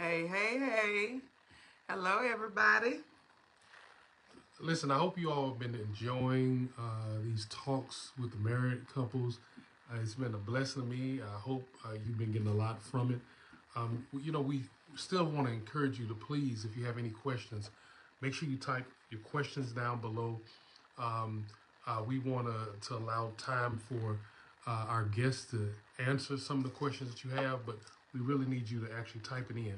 Hey, hey, hey. Hello, everybody. Listen, I hope you all have been enjoying these talks with the married couples. It's been a blessing to me. I hope you've been getting a lot from it. We still want to encourage you to please, if you have any questions, make sure you type your questions down below. Um, we want to allow time for our guests to answer some of the questions that you have, but we really need you to actually type it in.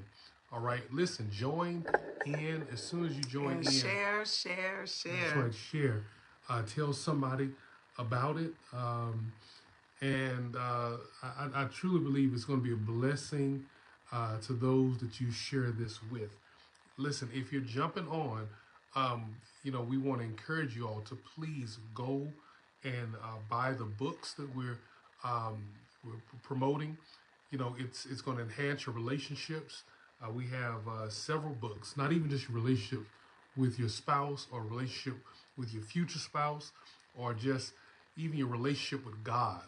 All right, listen, join in as soon as you join And in. share. That's right, share. Tell somebody about it. And I truly believe it's going to be a blessing to those that you share this with. Listen, if you're jumping on, we want to encourage you all to please go and buy the books that um, we're promoting. It's going to enhance your relationships. We have several books, not even just your relationship with your spouse or relationship with your future spouse, or just even your relationship with God.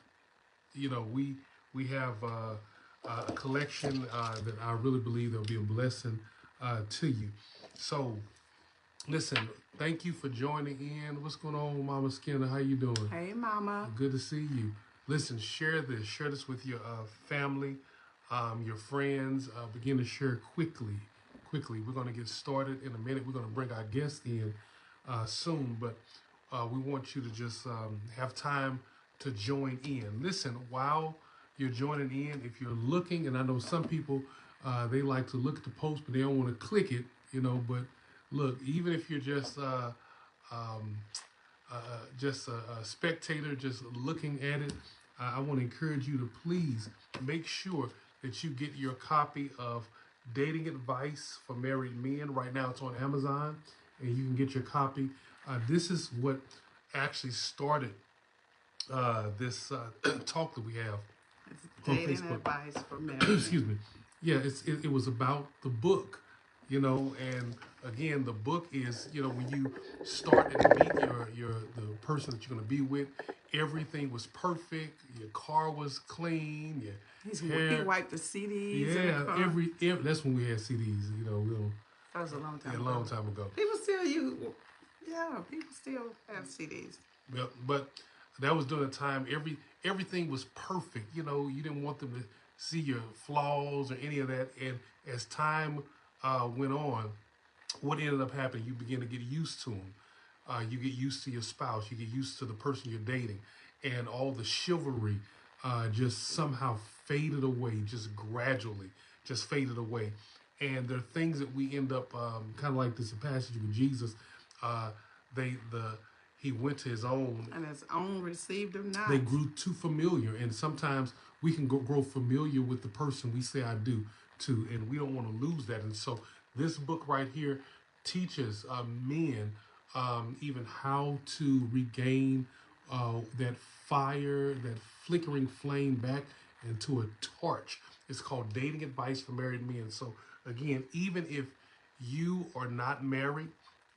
We have a collection that I really believe that will be a blessing to you. So, listen, thank you for joining in. What's going on, Mama Skinner? How you doing? Hey, Mama. Good to see you. Listen, share this. Share this with your family, your friends. Begin to share quickly. Quickly. We're going to get started in a minute. We're going to bring our guests in soon, but we want you to just have time to join in. Listen, while you're joining in, if you're looking, and I know some people, they like to look at the post, but they don't want to click it, but look, even if you're um, just a spectator, just looking at it, I want to encourage you to please make sure that you get your copy of Dating Advice for Married Men. Right now it's on Amazon, and you can get your copy. This is what actually started this talk that we have It's on dating Facebook. advice for married. Excuse me. Yeah, it was about the book, and again, the book is, when you start and meet the person that you're going to be with, everything was perfect. Your car was clean. He wiped the CDs in the Yeah, car. every that's when we had CDs. We don't. That was a long time Yeah, a ago. long time ago. People still use, yeah, people still have CDs. But that was during a time everything was perfect. You didn't want them to see your flaws or any of that. And as time went on, what ended up happening, you begin to get used to them. You get used to your spouse. You get used to the person you're dating, and all the chivalry just somehow faded away, just gradually, just faded away. And there are things that we end up kind of like this passage with Jesus. Uh, he went to his own, and his own received him not. They grew too familiar, and sometimes we can grow familiar with the person we say I do to, and we don't want to lose that. And so this book right here teaches men even how to regain that fire, that flickering flame back into a torch. It's called Dating Advice for Married Men. So again, even if you are not married,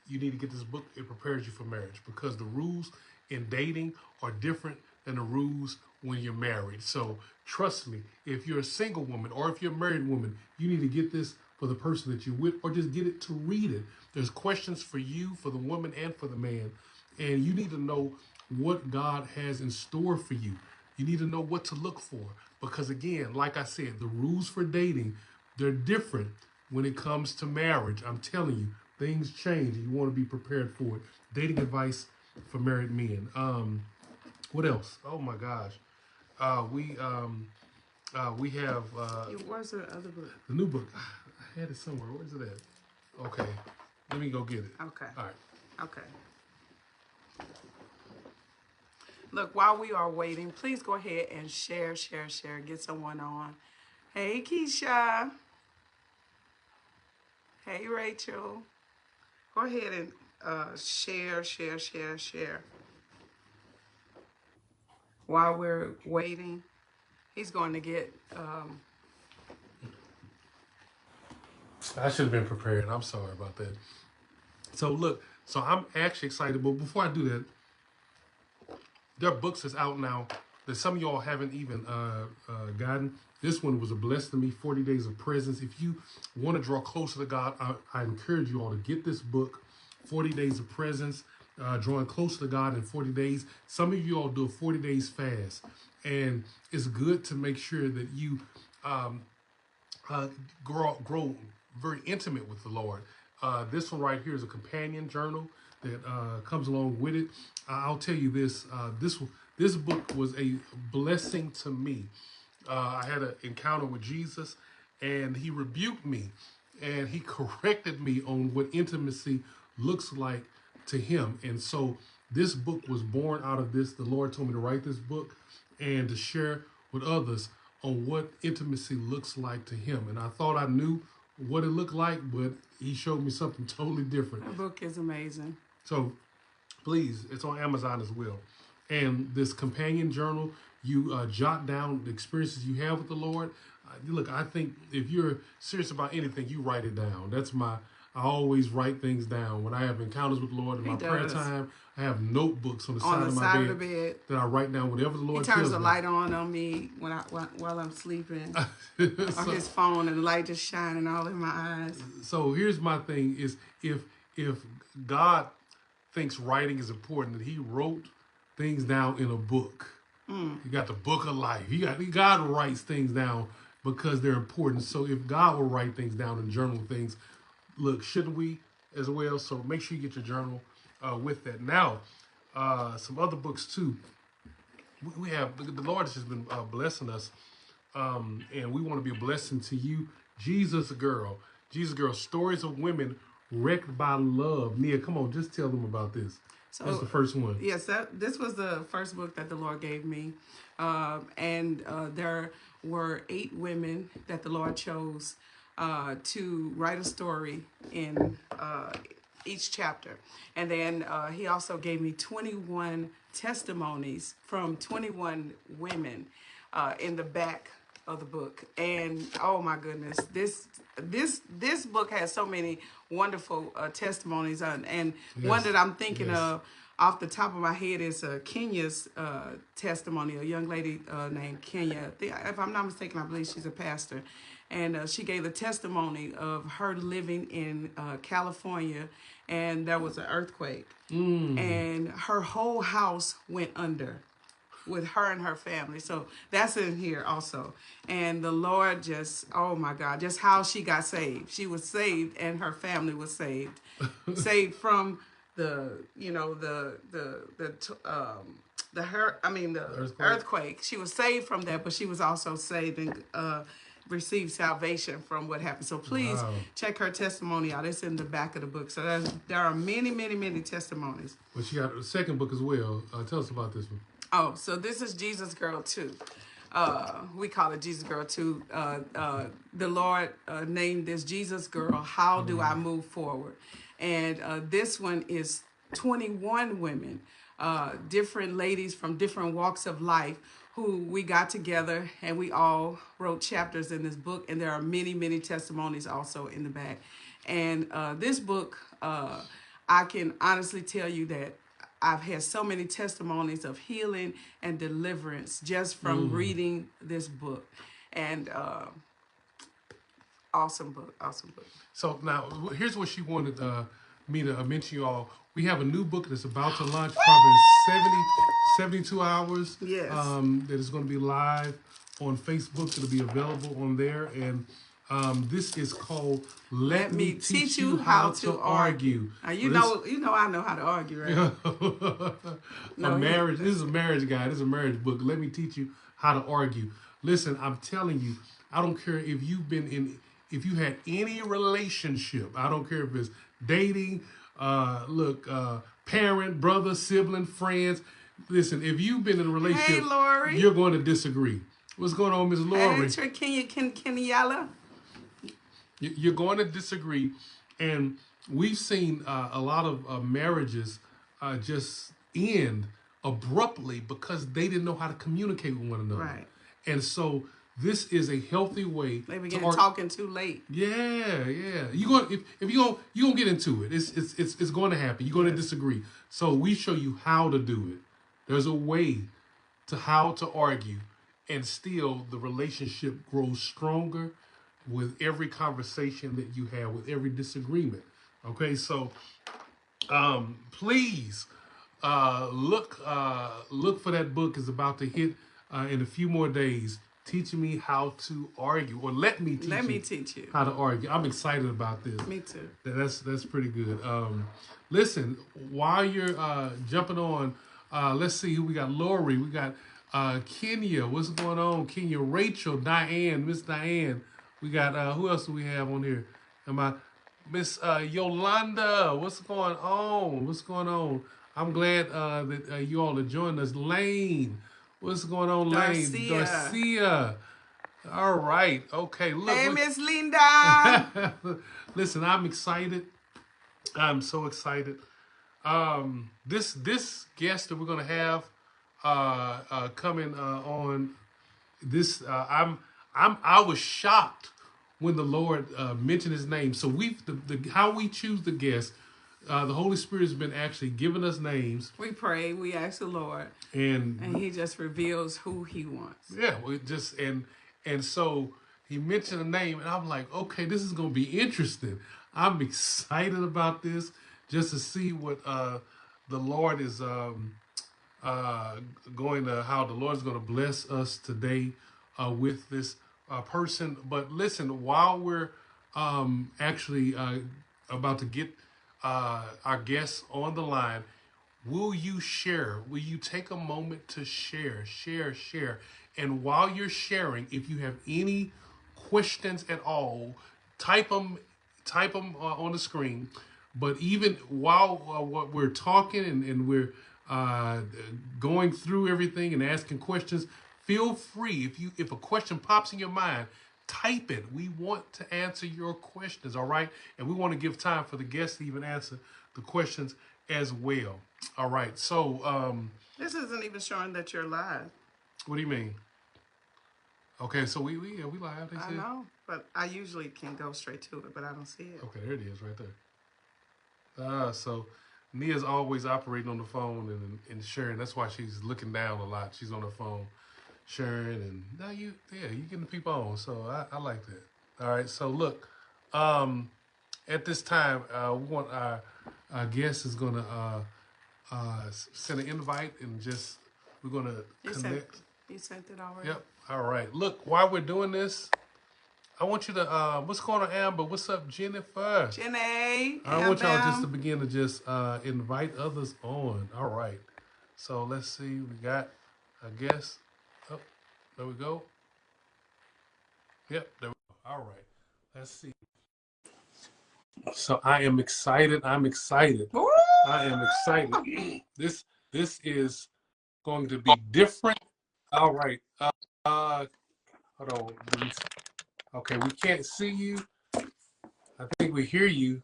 you need to get this book. It prepares you for marriage, because the rules in dating are different than the rules when you're married. So trust me, if you're a single woman or if you're a married woman, you need to get this for the person that you're with, or just get it to read it. There's questions for you, for the woman, and for the man. And you need to know what God has in store for you. You need to know what to look for. Because again, like I said, the rules for dating, they're different when it comes to marriage. I'm telling you, things change, and you want to be prepared for it. Dating Advice for Married Men. What else? Oh my gosh. We have Where's the other book? the new book. I had it somewhere. Where's it at? Okay, let me go get it. Okay. All right. Okay. Look, while we are waiting, please go ahead and share. Get someone on. Hey, Keisha. Hey, Rachel. Go ahead and share. While we're waiting, he's going to get... I should have been prepared. I'm sorry about that. So look, I'm actually excited. But before I do that, there are books that's out now that some of y'all haven't even gotten. This one was a blessing to me, 40 Days of Presence. If you want to draw closer to God, I encourage you all to get this book, 40 Days of Presence, drawing closer to God in 40 days. Some of you all do a 40 days fast. And it's good to make sure that you grow very intimate with the Lord. This one right here is a companion journal that comes along with it. I'll tell you this, this book was a blessing to me. I had an encounter with Jesus, and he rebuked me, and he corrected me on what intimacy looks like to him. And so this book was born out of this. The Lord told me to write this book and to share with others on what intimacy looks like to him. And I thought I knew what it looked like, but he showed me something totally different. The book is amazing. So please, it's on Amazon as well. And this companion journal, you jot down the experiences you have with the Lord. Look, I think if you're serious about anything, you write it down. I always write things down. When I have encounters with the Lord in my prayer time, I have notebooks on the side of my bed that I write down whatever the Lord tells me. He turns the light on me while I'm sleeping, or his phone, and the light just shining all in my eyes. So here's my thing: is if God thinks writing is important, that he wrote things down in a book. You got the book of life. God writes things down because they're important. So if God will write things down and journal things, look, shouldn't we as well? So make sure you get your journal with that. Now, some other books too. We have, the Lord has just been blessing us, and we want to be a blessing to you. Jesus Girl, Stories of Women Wrecked by Love. Nia, come on, just tell them about this. So, that's the first one. Yes, this was the first book that the Lord gave me. And there were 8 women that the Lord chose to write a story in each chapter. And then he also gave me 21 testimonies from 21 women in the back of the book. And oh my goodness, this book has so many wonderful testimonies and yes, one that I'm thinking of off the top of my head is Kenya's testimony. A young lady named Kenya, if I'm not mistaken, I believe she's a pastor, and she gave a testimony of her living in California, and there was an earthquake, and her whole house went under with her and her family. So that's in here also. And the Lord just, oh my God, just how she got saved. She was saved and her family was saved. Saved from the earthquake. She was saved from that, but she was also saved and received salvation from what happened. So please check her testimony out. It's in the back of the book. So there are many, many, many testimonies. Well, she got a second book as well. Tell us about this one. Oh, so this is Jesus Girl 2. We call it Jesus Girl 2. The Lord named this Jesus Girl, How Do I Move Forward? And this one is 21 women, different ladies from different walks of life who we got together and we all wrote chapters in this book. And there are many, many testimonies also in the back. And this book, I can honestly tell you that I've had so many testimonies of healing and deliverance just from reading this book. And awesome book. So now, here's what she wanted me to mention you all. We have a new book that's about to launch probably in 72 hours. Yes. That is going to be live on Facebook. It'll be available on there. And this is called Let Me Teach You How to Argue. Now, you know I know how to argue, right? This is a marriage guide. This is a marriage book. Let me teach you how to argue. Listen, I'm telling you, I don't care if if you had any relationship. I don't care if it's dating, parent, brother, sibling, friends. Listen, if you've been in a relationship, you're going to disagree. What's going on, Ms. Lori? Hey, Kenyala. You're going to disagree, and we've seen a lot of marriages just end abruptly because they didn't know how to communicate with one another. Right. And so this is a healthy way. They begin talking too late. Yeah. You going if you gonna get into it. It's going to happen. You're going to disagree. So we show you how to do it. There's a way to how to argue, and still the relationship grows stronger with every conversation that you have, with every disagreement. Okay, so please look for that book. Is about to hit in a few more days. Teaching me how to argue, or let me teach you how to argue. I'm excited about this. Me too. That's pretty good. Listen, while you're jumping on, let's see who we got. Lori, we got Kenya. What's going on? Kenya, Rachel, Diane, Miss Diane. We got who else do we have on here? Am I Miss Yolanda? What's going on? What's going on? I'm glad that you all are joining us. Lane, what's going on, Lane? Darcia. All right. Okay. Look. Hey, Miss Linda. Listen, I'm excited. I'm so excited. This guest that we're gonna have coming on this, I was shocked when the Lord mentioned his name. So the how we choose the guest. The Holy Spirit has been actually giving us names. We pray, we ask the Lord, and he just reveals who he wants. Yeah, we just and so he mentioned a name, and I'm like, okay, this is going to be interesting. I'm excited about this, just to see what the Lord is how the Lord is going to bless us today with this person. But listen, while we're actually about to get our guests on the line, will you share? Will you take a moment to share? And while you're sharing, if you have any questions at all, type them on the screen. But even while what we're talking and we're going through everything and asking questions, feel free. If a question pops in your mind, type it. We want to answer your questions, all right? And we want to give time for the guests to even answer the questions as well. All right. So this isn't even showing that you're live. What do you mean? Okay, so we live. I know, but I usually can go straight to it, but I don't see it. Okay, there it is, right there. So Nia's always operating on the phone and sharing. That's why she's looking down a lot. She's on her phone, sharing, and now you getting the people on. So I like that. All right. So look, at this time, we want our guest is gonna send an invite and we're gonna connect. You sent it already? Yep. All right. Look, while we're doing this, I want you to, what's going on, Amber? What's up, Jennifer? Jenny. I want y'all just to begin to just invite others on. All right. So let's see. We got, I guess. Oh, there we go. Yep, there we go. All right. Let's see. So I am excited. I'm excited. Woo! I am excited. This is going to be different. All right. Hold on. Okay, we can't see you. I think we hear you,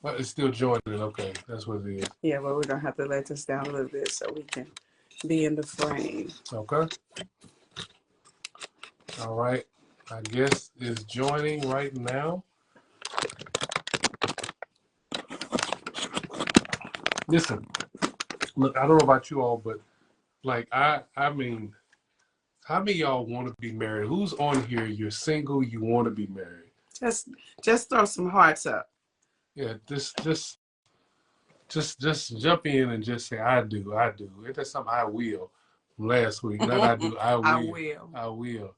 but it's still joining. Okay, that's what it is. Yeah, but we're going to have to let this down a little bit so we can be in the frame. Okay. All right. I guess it's joining right now. Listen, look, I don't know about you all, but like, I mean, how many of y'all want to be married? Who's on here? You're single, you want to be married. Just throw some hearts up. Yeah, just jump in and just say, I do. That's something I will from last week. Not I do, I will. I will.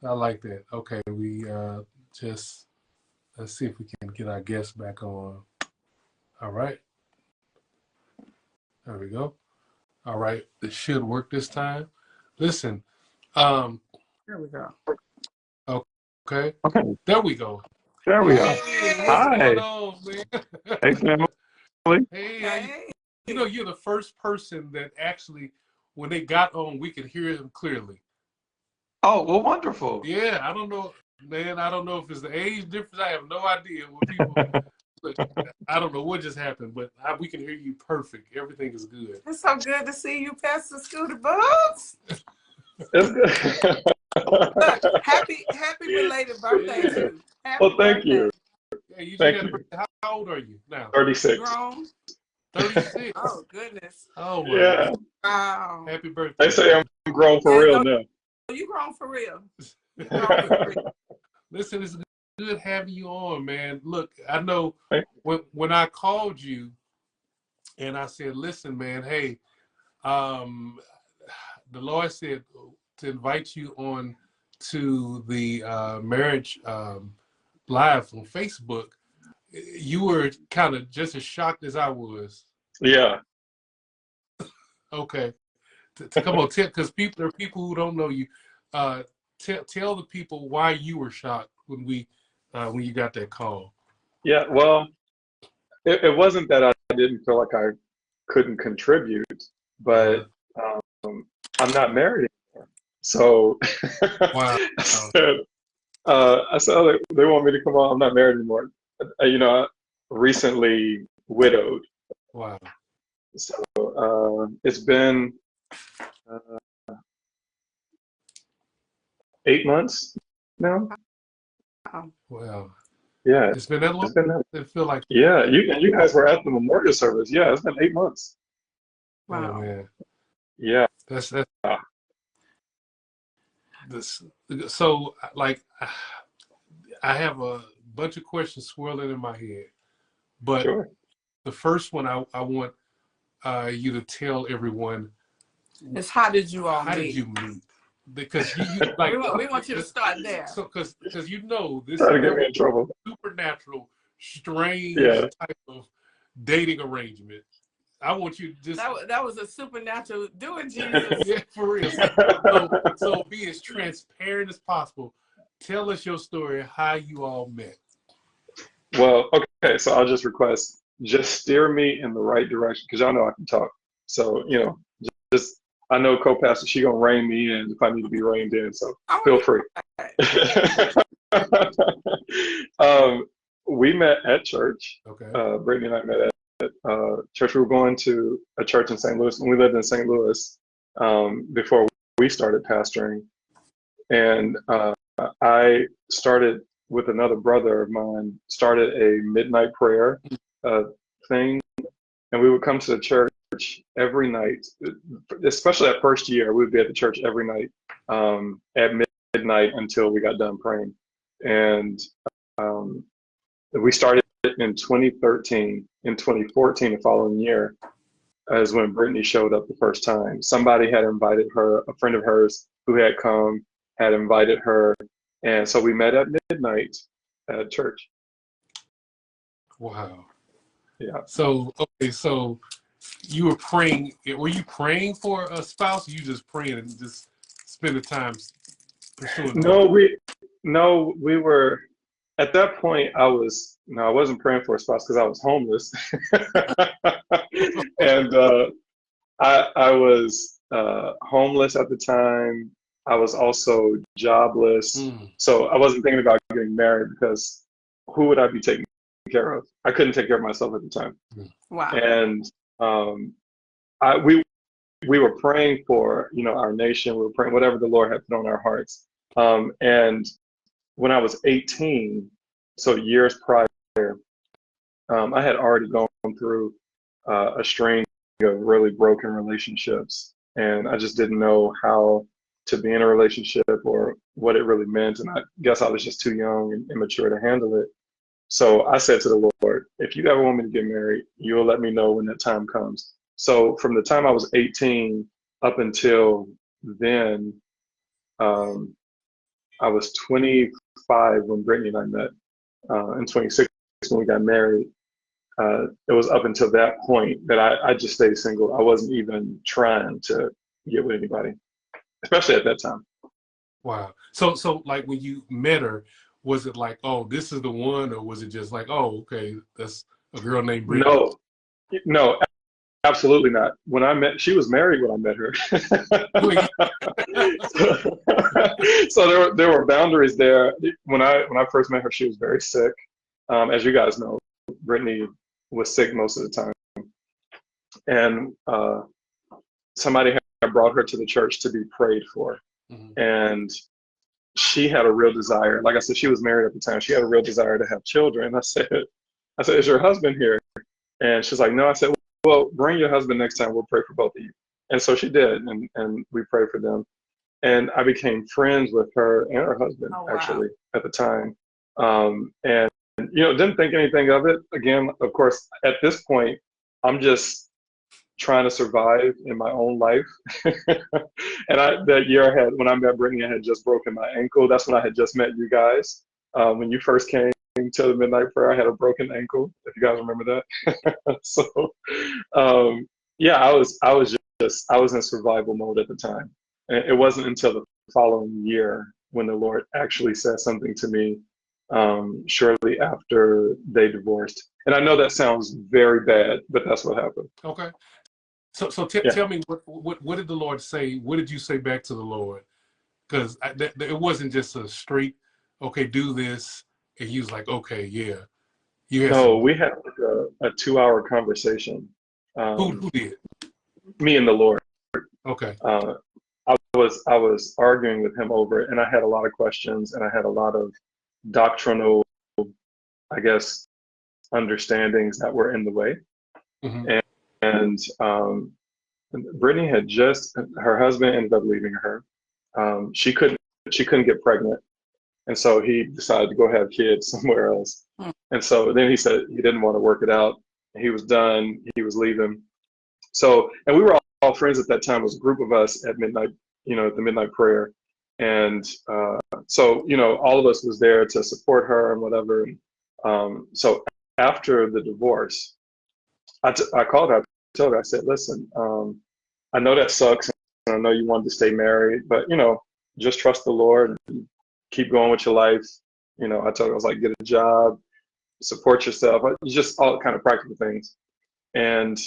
I like that. Okay, we let's see if we can get our guests back on. All right. There we go. All right. It should work this time. Listen. There we go. Okay. Okay. There we go. There we are. Hi. Going on, man? Hey, family. Hey. You know, you're the first person that actually, when they got on, we could hear them clearly. Oh, well, wonderful. Yeah, I don't know, man. I don't know if it's the age difference. I have no idea what people. I don't know what just happened, but we can hear you perfect. Everything is good. It's so good to see you, Pastor Scooter Boots. It's good. Look, happy belated birthday to you. Well, thank you. Yeah, Thank you. How old are you now? 36. Grown. 36. Oh, goodness. Oh my Yeah. God. Wow. Happy birthday. They say I'm grown for Yeah, real no, now. you grown for real. You grown for real. Listen, it's good having you on, man. Look, I know when I called you and I said, listen, man, hey, the Lord said to invite you on to the marriage live on Facebook. You were kind of just as shocked as I was. Yeah. Okay. To come on, because there are people who don't know you. Tell the people why you were shocked when you got that call. Yeah. Well, it wasn't that I didn't feel like I couldn't contribute, but I'm not married anymore. So Wow. I said, oh, they want me to come on. I'm not married anymore. I recently widowed. Wow. So it's been 8 months now. Wow. Yeah, It's been that long? it's been that. It feel like, Yeah, you guys were at the memorial service. Yeah, it's been 8 months. oh Wow. man. Yeah. That's this. So like, I have a bunch of questions swirling in my head, but Sure. the first one I want you to tell everyone. It's how did you all How did meet? you meet? Because you like We want you to start there. So because this Trying to there get me in trouble. supernatural, strange Yeah. type of dating arrangement. I want you to just That was a supernatural doing, Jesus. yeah, for real. So be as transparent as possible. Tell us your story, how you all met. Well, okay, so I'll just request, just steer me in the right direction because y'all know I can talk. So, just I know co-pastor, she gonna rein me in if I need to be reined in. So feel free. We met at church. Okay. Brittany and I met at church. We were going to a church in St. Louis when we lived in St. Louis before we started pastoring. And I started with another brother of mine, started a midnight prayer thing. And we would come to the church every night, especially that first year. We would be at the church every night at midnight until we got done praying. And we started in 2013. In 2014, the following year, is when Brittany showed up the first time. Somebody had invited her, a friend of hers who had come, had invited her. And so we met at midnight at church. Wow. Yeah. So okay, so you were praying. Were you praying for a spouse? Or you just praying and just spending time pursuing God? No, we were at that point. I wasn't praying for a spouse because I was homeless, and I was homeless at the time. I was also jobless, so I wasn't thinking about getting married because who would I be taking care of? I couldn't take care of myself at the time. Wow. And we were praying for our nation. We were praying whatever the Lord had put on our hearts. And when I was 18, so years prior, I had already gone through a string of really broken relationships, and I just didn't know how to be in a relationship or what it really meant. And I guess I was just too young and immature to handle it. So I said to the Lord, if you ever want me to get married, you'll let me know when that time comes. So from the time I was 18 up until then, I was 25 when Brittany and I met, and 26 when we got married. It was up until that point that I just stayed single. I wasn't even trying to get with anybody, especially at that time. Wow. So like when you met her, was it like, oh, this is the one, or was it just like, oh, okay, that's a girl named Brittany? No, absolutely not. When I met, she was married when I met her. So there were boundaries there. When I first met her, she was very sick. As you guys know, Brittany was sick most of the time, and somebody had brought her to the church to be prayed for, and she had a real desire. Like I said, she was married at the time. She had a real desire to have children. I said, is your husband here? And she's like, no. I said, well, bring your husband next time. We'll pray for both of you. And so she did, and we prayed for them. And I became friends with her and her husband Oh, wow. actually at the time. And didn't think anything of it. Again, of course, at this point, I'm just trying to survive in my own life. And that year I had, when I met Brittany, I had just broken my ankle. That's when I had just met you guys. When you first came to the midnight prayer, I had a broken ankle, if you guys remember that. So yeah, I was in survival mode at the time. And it wasn't until the following year when the Lord actually said something to me, shortly after they divorced. And I know that sounds very bad, but that's what happened. Okay. So Yeah. tell me, what did the Lord say? What did you say back to the Lord? Because it wasn't just a straight, okay, do this, and he was like, okay, yeah. You had No, some. we had like a 2 hour conversation. Who did? Me and the Lord. Okay. I was arguing with him over it, and I had a lot of questions, and I had a lot of doctrinal, I guess, understandings that were in the way. Mm-hmm. And Brittany had her husband ended up leaving her. She couldn't get pregnant, and so he decided to go have kids somewhere else. Hmm. And so then he said he didn't want to work it out. He was done. He was leaving. So, and we were all friends at that time. It was a group of us at midnight, at the midnight prayer. And so, all of us was there to support her and whatever. So after the divorce, I called her, I told her, I said, listen, I know that sucks. And I know you wanted to stay married, but, just trust the Lord and keep going with your life. I told her, I was like, get a job, support yourself, just all kind of practical things. And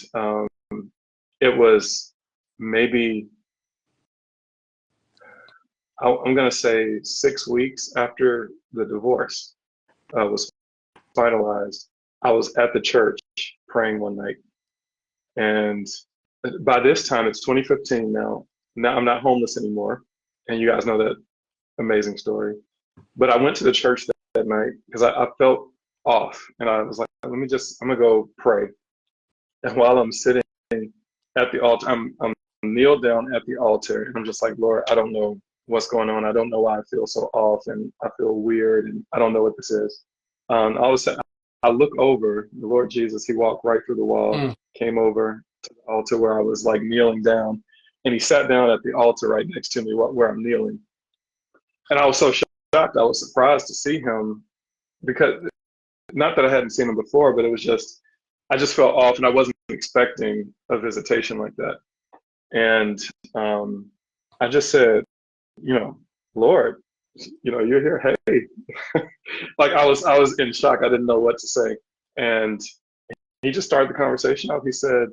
it was maybe, I'm going to say 6 weeks after the divorce was finalized. I was at the church praying one night. And by this time, it's 2015 now. Now I'm not homeless anymore. And you guys know that amazing story. But I went to the church that night because I felt off. And I was like, I'm going to go pray. And while I'm sitting at the altar, I'm kneeled down at the altar. And I'm just like, Lord, I don't know what's going on. I don't know why I feel so off. And I feel weird. And I don't know what this is. All of a sudden, I look over, the Lord Jesus, he walked right through the wall, came over to the altar where I was like kneeling down, and he sat down at the altar right next to me where I'm kneeling. And I was so shocked, I was surprised to see him, because not that I hadn't seen him before, but it was just, I just felt off, and I wasn't expecting a visitation like that. And I just said, Lord, you're here. Hey, like I was in shock. I didn't know what to say. And he just started the conversation out. He said,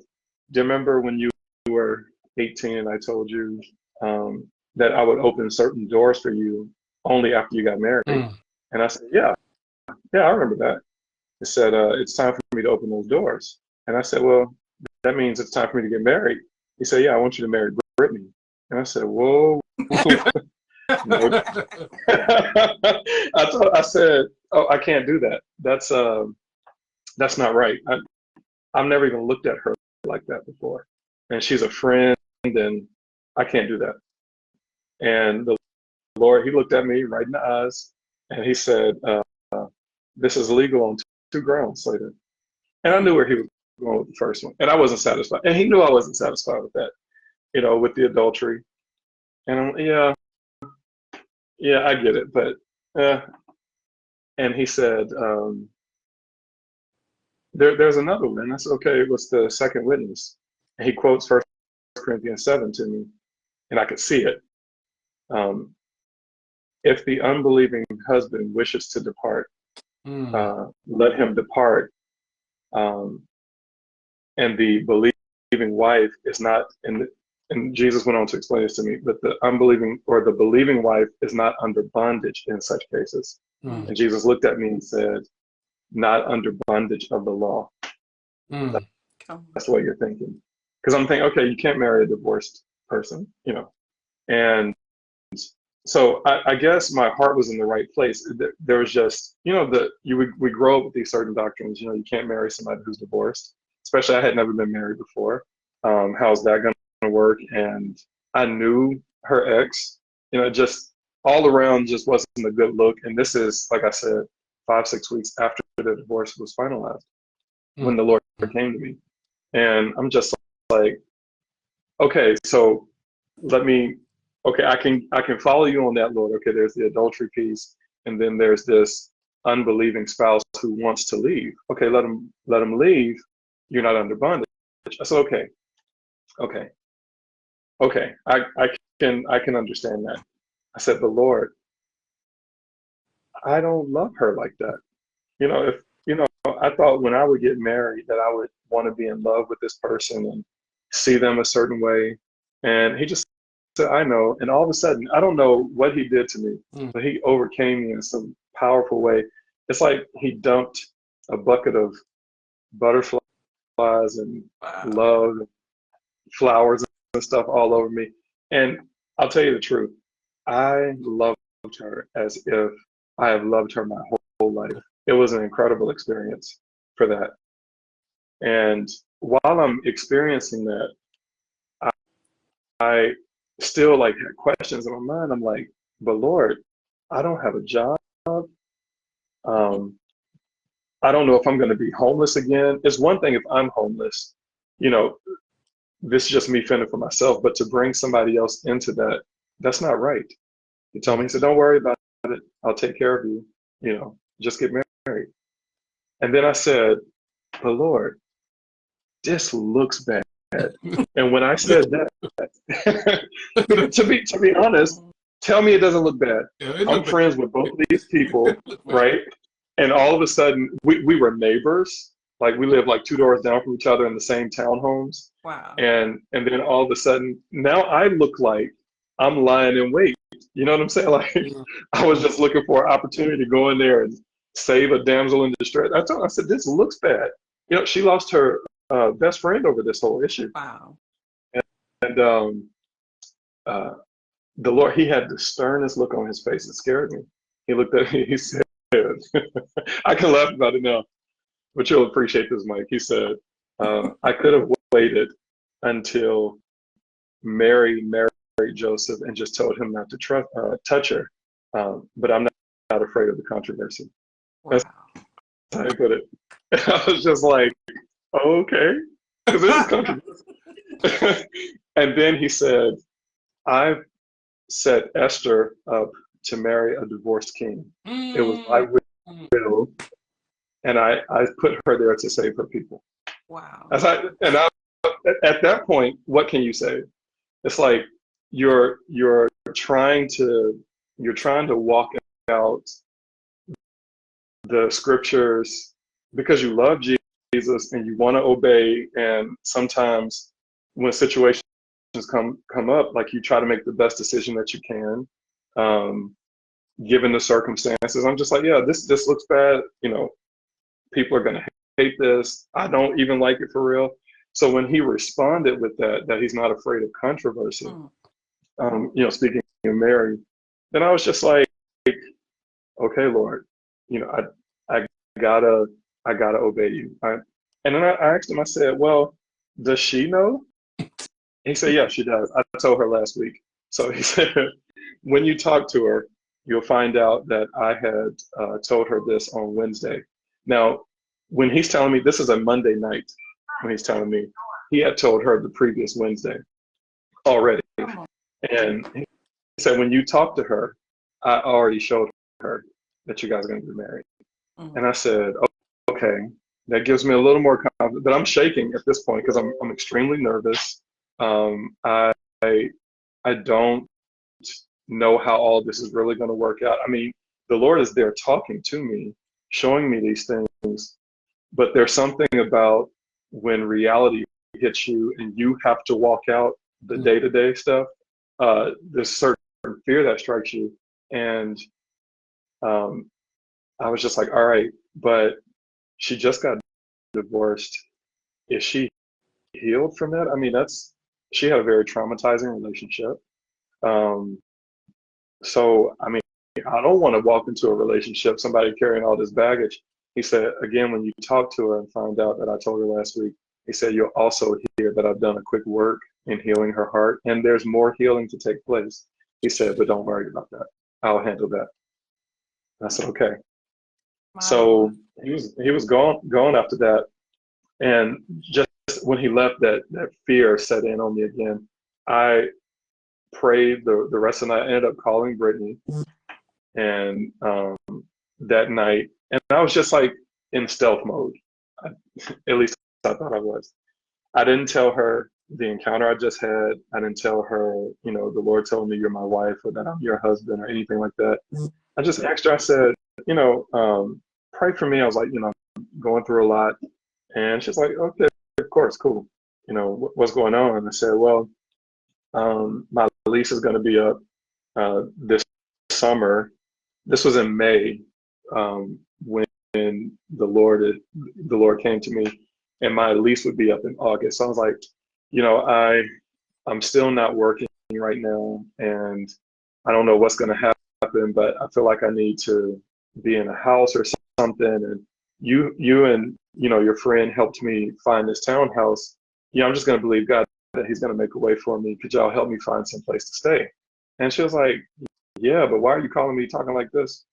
do you remember when you were 18 and I told you that I would open certain doors for you only after you got married? And I said, yeah, I remember that. He said, it's time for me to open those doors. And I said, well, that means it's time for me to get married. He said, yeah, I want you to marry Brittany. And I said, whoa. Nope. I said, oh, I can't do that. That's not right. I've never even looked at her like that before. And she's a friend, and I can't do that. And the Lord, he looked at me right in the eyes, and he said, this is legal on two grounds, Slayder. And I knew where he was going with the first one. And I wasn't satisfied. And he knew I wasn't satisfied with that, with the adultery. And yeah, I get it, but and he said, there's another one. And I said, okay, what's the second witness? And he quotes 1 Corinthians 7 to me, and I could see it. If the unbelieving husband wishes to depart, let him depart. And the believing wife is not and Jesus went on to explain this to me, but the unbelieving or the believing wife is not under bondage in such cases. And Jesus looked at me and said, not under bondage of the law. That's what you're thinking. Because I'm thinking, okay, you can't marry a divorced person, And so I guess my heart was in the right place. There was just, we grow up with these certain doctrines, you can't marry somebody who's divorced. especially I had never been married before. How's that going to work? And I knew her ex, just all around just wasn't a good look. And this is, like I said, 5, 6 weeks after the divorce was finalized when the Lord came to me. And I'm just like, okay, so okay, I can follow you on that, Lord. Okay, there's the adultery piece, and then there's this unbelieving spouse who wants to leave. Okay, let him leave. You're not under bondage. I said, okay, okay. I can understand that. I said, but Lord, I don't love her like that. If I thought when I would get married that I would want to be in love with this person and see them a certain way. And he just said, I know. And all of a sudden, I don't know what he did to me, but he overcame me in some powerful way. It's like he dumped a bucket of butterflies and Wow. love and flowers and stuff all over me. And I'll tell you the truth, I loved her as if I have loved her my whole life. It was an incredible experience for that. And while I'm experiencing that, I still like had questions in my mind. I'm like, but Lord, I don't have a job. Um, I don't know if I'm going to be homeless again. It's one thing if I'm homeless, you know, this is just me fending for myself, but to bring somebody else into that, that's not right. He told me, he said, don't worry about it. I'll take care of you. Just get married. And then I said, but Lord, this looks bad. And when I said that, to be honest, tell me it doesn't look bad. I'm friends with both of these people, right? And all of a sudden, we were neighbors. Like we lived like 2 doors down from each other in the same townhomes. Wow. And then all of a sudden, now I look like I'm lying in wait. You know what I'm saying? Like I was just looking for an opportunity to go in there and save a damsel in distress. I said, this looks bad. She lost her best friend over this whole issue. Wow. And uh, the Lord, he had the sternest look on his face. It scared me. He looked at me, he said, I can laugh about it now, but you'll appreciate this, Mike. He said, I could have waited until Mary married Joseph and just told him not to touch her, but I'm not afraid of the controversy. Wow. That's how I put it. I was just like, oh, okay, because this is controversy. And then he said, I've set Esther up to marry a divorced king. It was my will, and I put her there to save her people. Wow. At that point, what can you say? It's like you're trying to walk out the scriptures because you love Jesus and you want to obey, and sometimes when situations come up, like you try to make the best decision that you can, given the circumstances. I'm just like, yeah, this looks bad. People are gonna hate this. I don't even like it for real. So when he responded with that he's not afraid of controversy, speaking of Mary, then I was just like, okay, Lord, I gotta obey you. And then I asked him, I said, well, does she know? He said, yeah, she does. I told her last week. So he said, when you talk to her, you'll find out that I had told her this on Wednesday. Now, when he's telling me, this is a Monday night, when he's telling me, he had told her the previous Wednesday already. And he said, when you talk to her, I already showed her that you guys are going to be married. And I said, okay, that gives me a little more confidence, but I'm shaking at this point because I'm extremely nervous. I don't know how all this is really going to work out. I mean, the Lord is there talking to me, showing me these things, but there's something about when reality hits you and you have to walk out the day-to-day stuff. There's certain fear that strikes you, and I was just like, all right, but she just got divorced. Is she healed from that? I mean, she had a very traumatizing relationship. So, I mean, I don't want to walk into a relationship, somebody carrying all this baggage. He said, again, when you talk to her and find out that I told her last week, he said, you'll also hear that I've done a quick work in healing her heart, and there's more healing to take place. He said, but don't worry about that. I'll handle that. And I said, okay. My So Lord. he was gone after that. And just when he left, that fear set in on me again. I prayed the rest of the night. I ended up calling Brittany, and that night, and I was just like in stealth mode. At least I thought I was. I didn't tell her the encounter I just had. I didn't tell her, the Lord told me you're my wife or that I'm your husband or anything like that. I just asked her, I said, pray for me. I was like, going through a lot. And she's like, okay, of course, cool. What's going on? And I said, well, my lease is going to be up this summer. This was in May when the Lord came to me, and my lease would be up in August. So I was like, I'm still not working right now, and I don't know what's going to happen, but I feel like I need to be in a house or something. And you and your friend helped me find this townhouse. I'm just going to believe God that He's going to make a way for me. Could y'all help me find some place to stay? And she was like, yeah, but why are you calling me talking like this?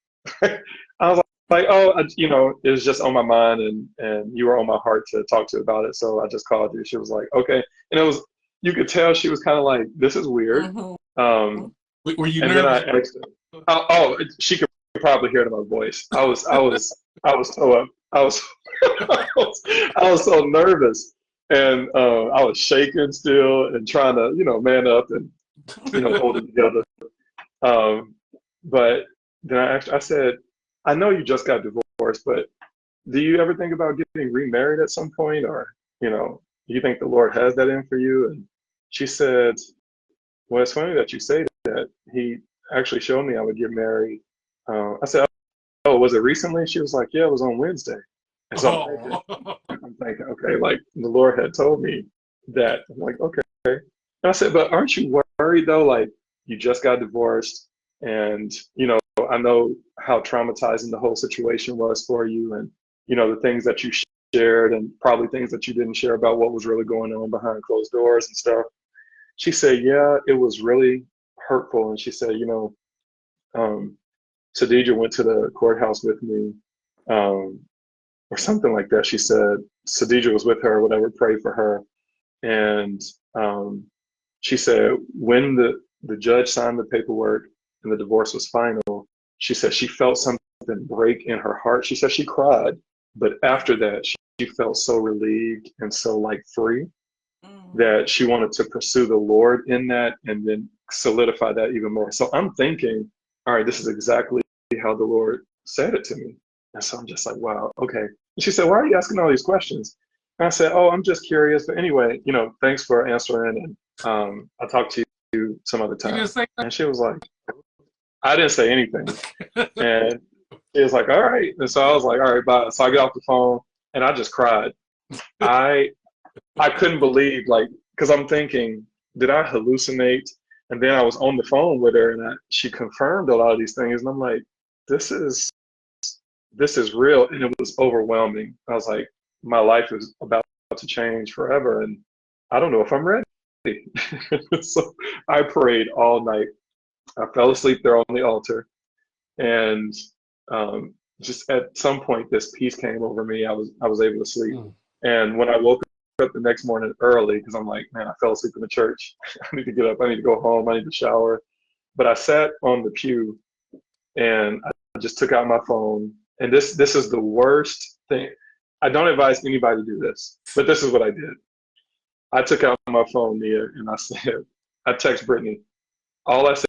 I was like, oh, it was just on my mind, and you were on my heart to talk to about it. So I just called you. She was like, okay. And you could tell she was kind of like, this is weird. Mm-hmm. Were you And nervous? then I asked her, she could probably hear it in my voice. I was so up. I was, I was so nervous, and I was shaking still and trying to, man up and, hold it together. But then I said, I know you just got divorced, but do you ever think about getting remarried at some point, or do you think the Lord has that in for you? And she said, well, it's funny that you say that. He actually showed me I would get married. I said, oh, was it recently? She was like, yeah, it was on Wednesday. And so I'm thinking, okay, like the Lord had told me that. I'm like, okay. And I said, but aren't you worried though? Like you just got divorced, and I know how traumatizing the whole situation was for you, and the things that you shared, and probably things that you didn't share about what was really going on behind closed doors and stuff. She said, yeah, it was really hurtful. And she said, Sadidja went to the courthouse with me, or something like that. She said Sadidja was with her, whatever, prayed for her. And she said when the judge signed the paperwork and the divorce was final, she said she felt something break in her heart. She said she cried, but after that, she felt so relieved and so like free that she wanted to pursue the Lord in that and then solidify that even more. So I'm thinking, all right, this is exactly how the Lord said it to me. And so I'm just like, wow, okay. And she said, why are you asking all these questions? And I said, oh, I'm just curious. But anyway, thanks for answering. And I'll talk to you some other time. You didn't say that? And she was like, I didn't say anything. And she was like, all right. And so I was like, all right, bye. So I get off the phone and I just cried. I couldn't believe, like, because I'm thinking, did I hallucinate? And then I was on the phone with her, and she confirmed a lot of these things, and I'm like, this is real, and it was overwhelming. I was like, my life is about to change forever, and I don't know if I'm ready. So I prayed all night. I fell asleep there on the altar, and just at some point, this peace came over me. I was able to sleep, and when I woke up the next morning early, because I'm like, man, I fell asleep in the church. I need to get up. I need to go home. I need to shower. But I sat on the pew and I just took out my phone. And this is the worst thing. I don't advise anybody to do this, but this is what I did. I took out my phone, Nia, and I text Brittany. All I said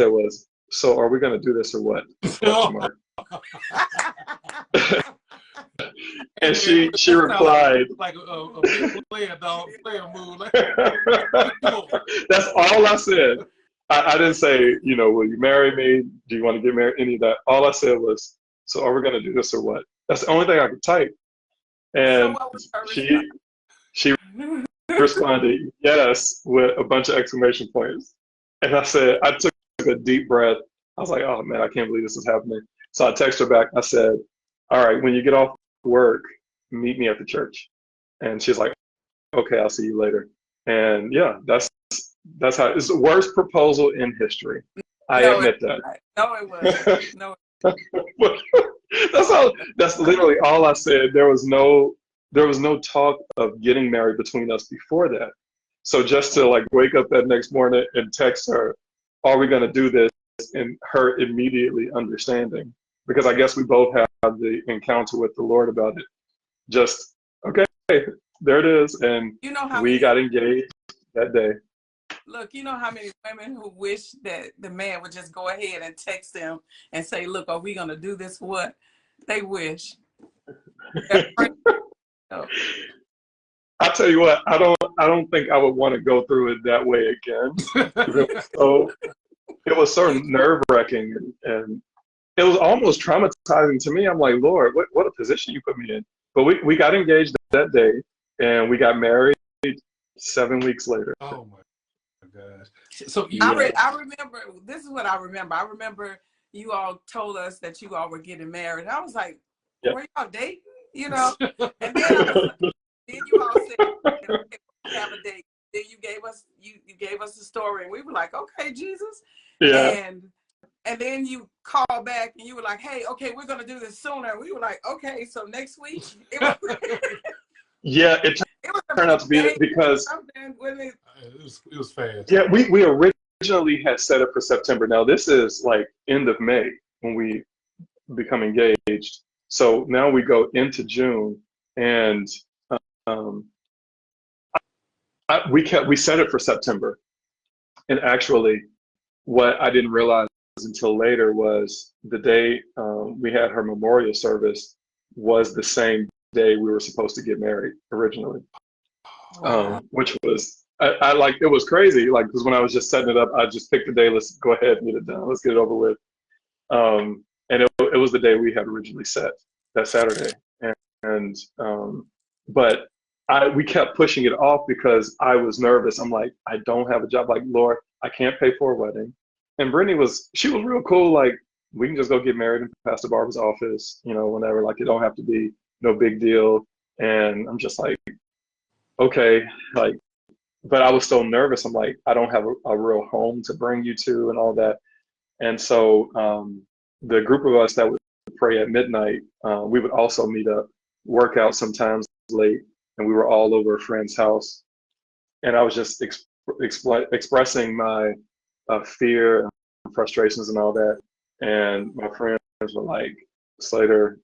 was, so are we going to do this or what? Question mark. And she replied, like a big player move. Like, that's all I said. I didn't say, will you marry me? Do you want to get married? Any of that. All I said was, so are we going to do this or what? That's the only thing I could type. And she responded, yes, with a bunch of exclamation points. And I took a deep breath. I was like, oh man, I can't believe this is happening. So I texted her back. I said, all right, when you get off work, meet me at the church. And she's like, okay, I'll see you later. And yeah, that's how it's the worst proposal in history. I No, it admit that. no, it wasn't. No, That's all. That's literally all I said. There was no talk of getting married between us before that. So just to like wake up that next morning and text her, "Are we going to do this?" and her immediately understanding, because I guess we both have the encounter with the Lord about it. Just okay, there it is, and you know how we many got engaged that day. look, you know how many women who wish that the man would just go ahead and text them and say, "Look, are we gonna do this? What?" They wish. They're afraid of. I tell you what, I don't think I would want to go through it that way again. 'Cause it was so nerve wracking, and it was almost traumatizing to me. I'm like, Lord, what a position you put me in. But we got engaged that day, and we got married 7 weeks later. Oh my gosh. So you Yeah, I remember, this is what I remember. I remember you all told us that you all were getting married. I was like, yeah. were y'all dating? You know? And then I was like, then you all said, okay, we have a date. Then you gave us the story, and we were like, okay, Jesus. Yeah, And then you called back and you were like, hey, okay, we're gonna do this sooner. We were like, okay, so next week. It was yeah. It it was a turned out few to be days because something with it. it was fast. yeah, we originally had set it for September. Now this is like end of May when we become engaged. So now we go into June, and um, we set it for September. And actually, what I didn't realize until later was the day we had her memorial service was the same day we were supposed to get married originally, Wow. which was I like it was crazy. Like because when I was just setting it up, I just picked the day. Let's go ahead and get it done. Let's get it over with. And it was the day we had originally set, that Saturday, and but we kept pushing it off because I was nervous. I'm like, I don't have a job. Like, Lord, I can't pay for a wedding. And Brittany she was real cool. Like, we can just go get married in Pastor Barbara's office, whenever. Like, it don't have to be no big deal. And I'm just like, okay, like, but I was so nervous. I'm like, I don't have a real home to bring you to and all that. And so the group of us that would pray at midnight, we would also meet up, work out sometimes late, and we were all over a friend's house. And I was just expressing my fear and frustrations and all that. And my friends were like, Slater,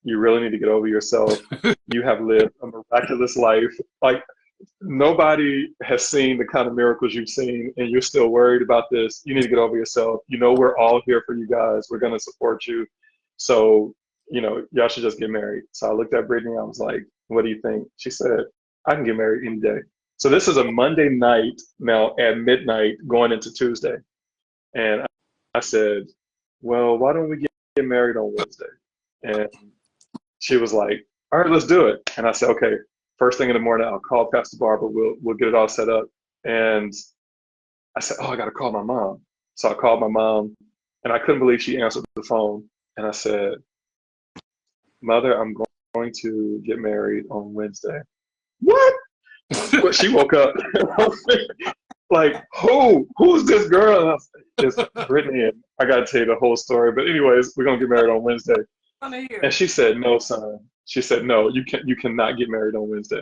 you really need to get over yourself. You have lived a miraculous life. Like, nobody has seen the kind of miracles you've seen, and you're still worried about this. You need to get over yourself. We're all here for you guys. We're going to support you. So, y'all should just get married. So I looked at Brittany. I was like, what do you think? She said, I can get married any day. So this is a Monday night now at midnight going into Tuesday. And I said, well, why don't we get married on Wednesday? And she was like, all right, let's do it. And I said, okay, first thing in the morning, I'll call Pastor Barbara. We'll get it all set up. And I said, oh, I got to call my mom. So I called my mom, and I couldn't believe she answered the phone. And I said, Mother, I'm going to get married on Wednesday. What? But she woke up. Like, who's this girl? And I said, it's Brittany. And I got to tell you the whole story. But anyways, we're going to get married on Wednesday. And she said, no, son. She said, no, you cannot get married on Wednesday.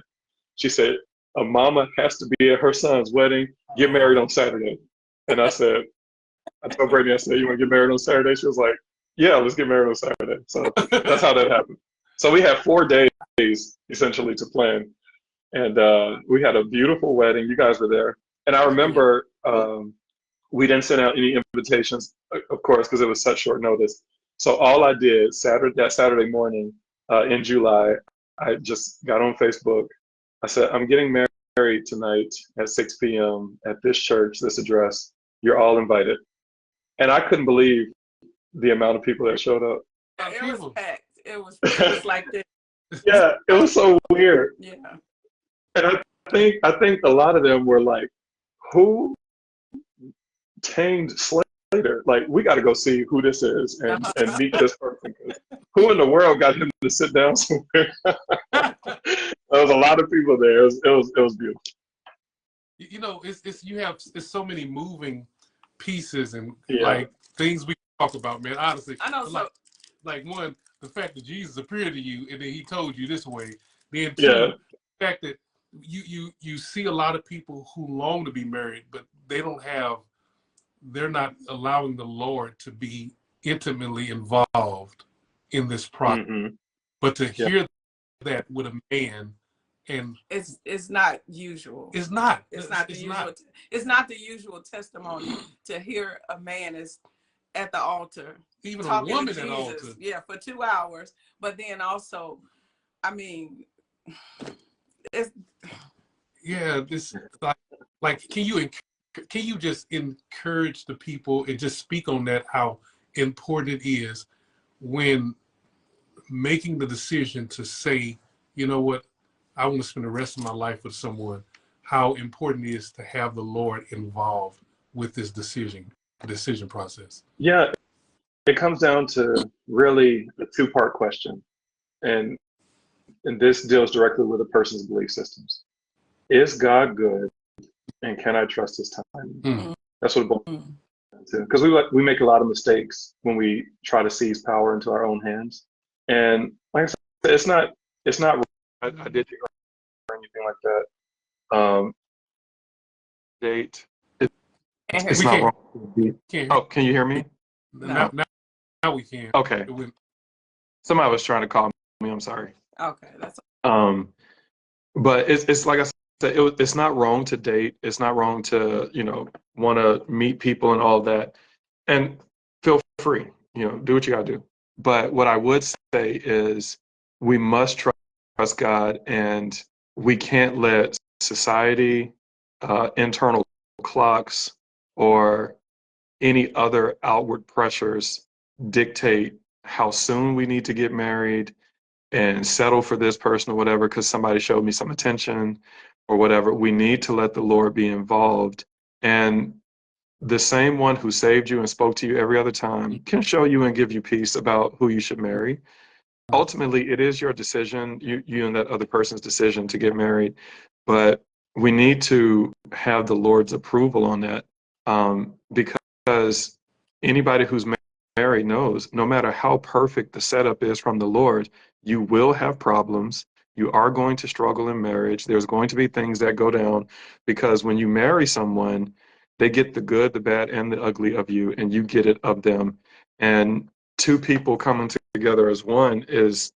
She said, a mama has to be at her son's wedding, get married on Saturday. And I told Brittany, I said, you want to get married on Saturday? She was like, yeah, let's get married on Saturday. So that's how that happened. So we had 4 days essentially to plan. And we had a beautiful wedding. You guys were there. And I remember we didn't send out any invitations, of course, because it was such short notice. So all I did that Saturday morning in July, I just got on Facebook. I said, I'm getting married tonight at 6 p.m. at this church, this address. You're all invited. And I couldn't believe the amount of people that showed up. It was packed. It was like this. Yeah, it was so weird. Yeah. And I think a lot of them were like, who tamed Slayder? Like, we got to go see who this is and meet this person. Who in the world got him to sit down somewhere? There was a lot of people there. It was beautiful. You know, it's so many moving pieces and Yeah. like things we can talk about, man. Honestly, I know. So like one, the fact that Jesus appeared to you and then he told you this way. Then Yeah. two, the fact that you see a lot of people who long to be married, but they're not allowing the Lord to be intimately involved in this process. Hmm. But to Yeah. hear that with a man, and it's not usual. it's not. It's not the It's usual. not. It's not the usual testimony to hear a man is at the altar Even a talking woman to at Jesus, altar. yeah, for 2 hours. But then also, I mean, it's Yeah, this like can you just encourage the people and just speak on that, how important it is when making the decision to say, you know what, I want to spend the rest of my life with someone, how important it is to have the Lord involved with this decision process. Yeah. It comes down to really a two-part question, and this deals directly with a person's belief systems. Is God good, and can I trust His timing? Mm. That's what it boils down to. Because we make a lot of mistakes when we try to seize power into our own hands, and like I said, it's not. I did you or anything like that. Date. It's We not can't wrong. can't Oh, can you hear me? no. now we can. Okay. Somebody was trying to call me. I'm sorry. Okay, that's But it's like I said, it's not wrong to date. It's not wrong to want to meet people and all that. And feel free, do what you got to do. But what I would say is we must trust God, and we can't let society, internal clocks, or any other outward pressures dictate how soon we need to get married and settle for this person or whatever because somebody showed me some attention or whatever. We need to let the Lord be involved. And the same one who saved you and spoke to you every other time can show you and give you peace about who you should marry. Ultimately, it is your decision, you and that other person's decision to get married. But we need to have the Lord's approval on that, because anybody who's married knows no matter how perfect the setup is from the Lord, you will have problems. You are going to struggle in marriage. There's going to be things that go down because when you marry someone, they get the good, the bad, and the ugly of you, and you get it of them. And two people coming together as one is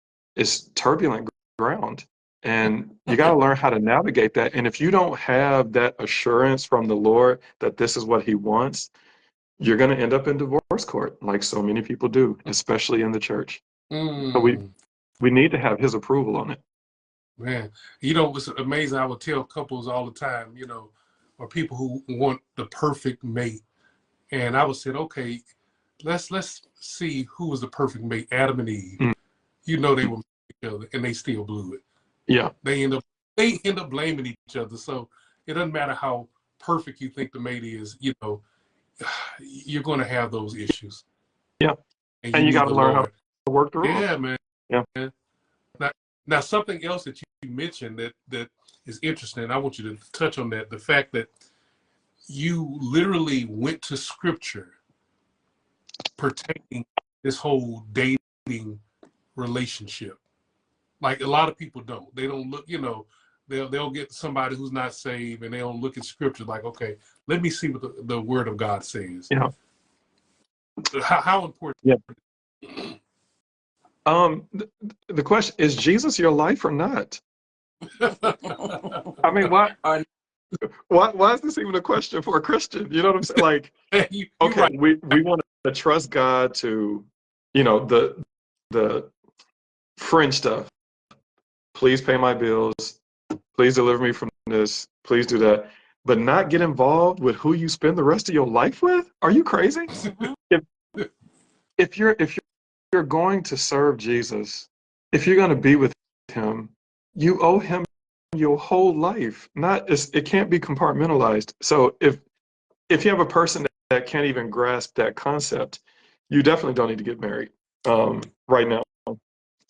turbulent ground. And you got to learn how to navigate that. And if you don't have that assurance from the Lord that this is what He wants, you're going to end up in divorce court, like so many people do, especially in the church. So we need to have His approval on it. Man, it's amazing. I would tell couples all the time, or people who want the perfect mate. And I would say, okay, let's see who was the perfect mate, Adam and Eve. Mm. They were each other and they still blew it. Yeah. They end up blaming each other. So it doesn't matter how perfect you think the mate is, you're going to have those issues. Yeah. And you got to learn how to work through them. Yeah, man. Yeah. Now something else that you mentioned that is interesting, I want you to touch on that, the fact that you literally went to scripture pertaining this whole dating relationship. Like a lot of people don't. They don't look, they'll get somebody who's not saved and they don't look at scripture like, okay, let me see what the word of God says. Yeah. How important? Yeah. The question is, Jesus your life or not? I mean, why is this even a question for a Christian? You know what I'm saying? Like, okay, right. we want to trust God to, the fringe stuff. Please pay my bills. Please deliver me from this. Please do that. But not get involved with who you spend the rest of your life with? Are you crazy? If you're going to serve Jesus, if you're going to be with Him, you owe Him your whole life. It can't be compartmentalized. So if you have a person that can't even grasp that concept, you definitely don't need to get married right now.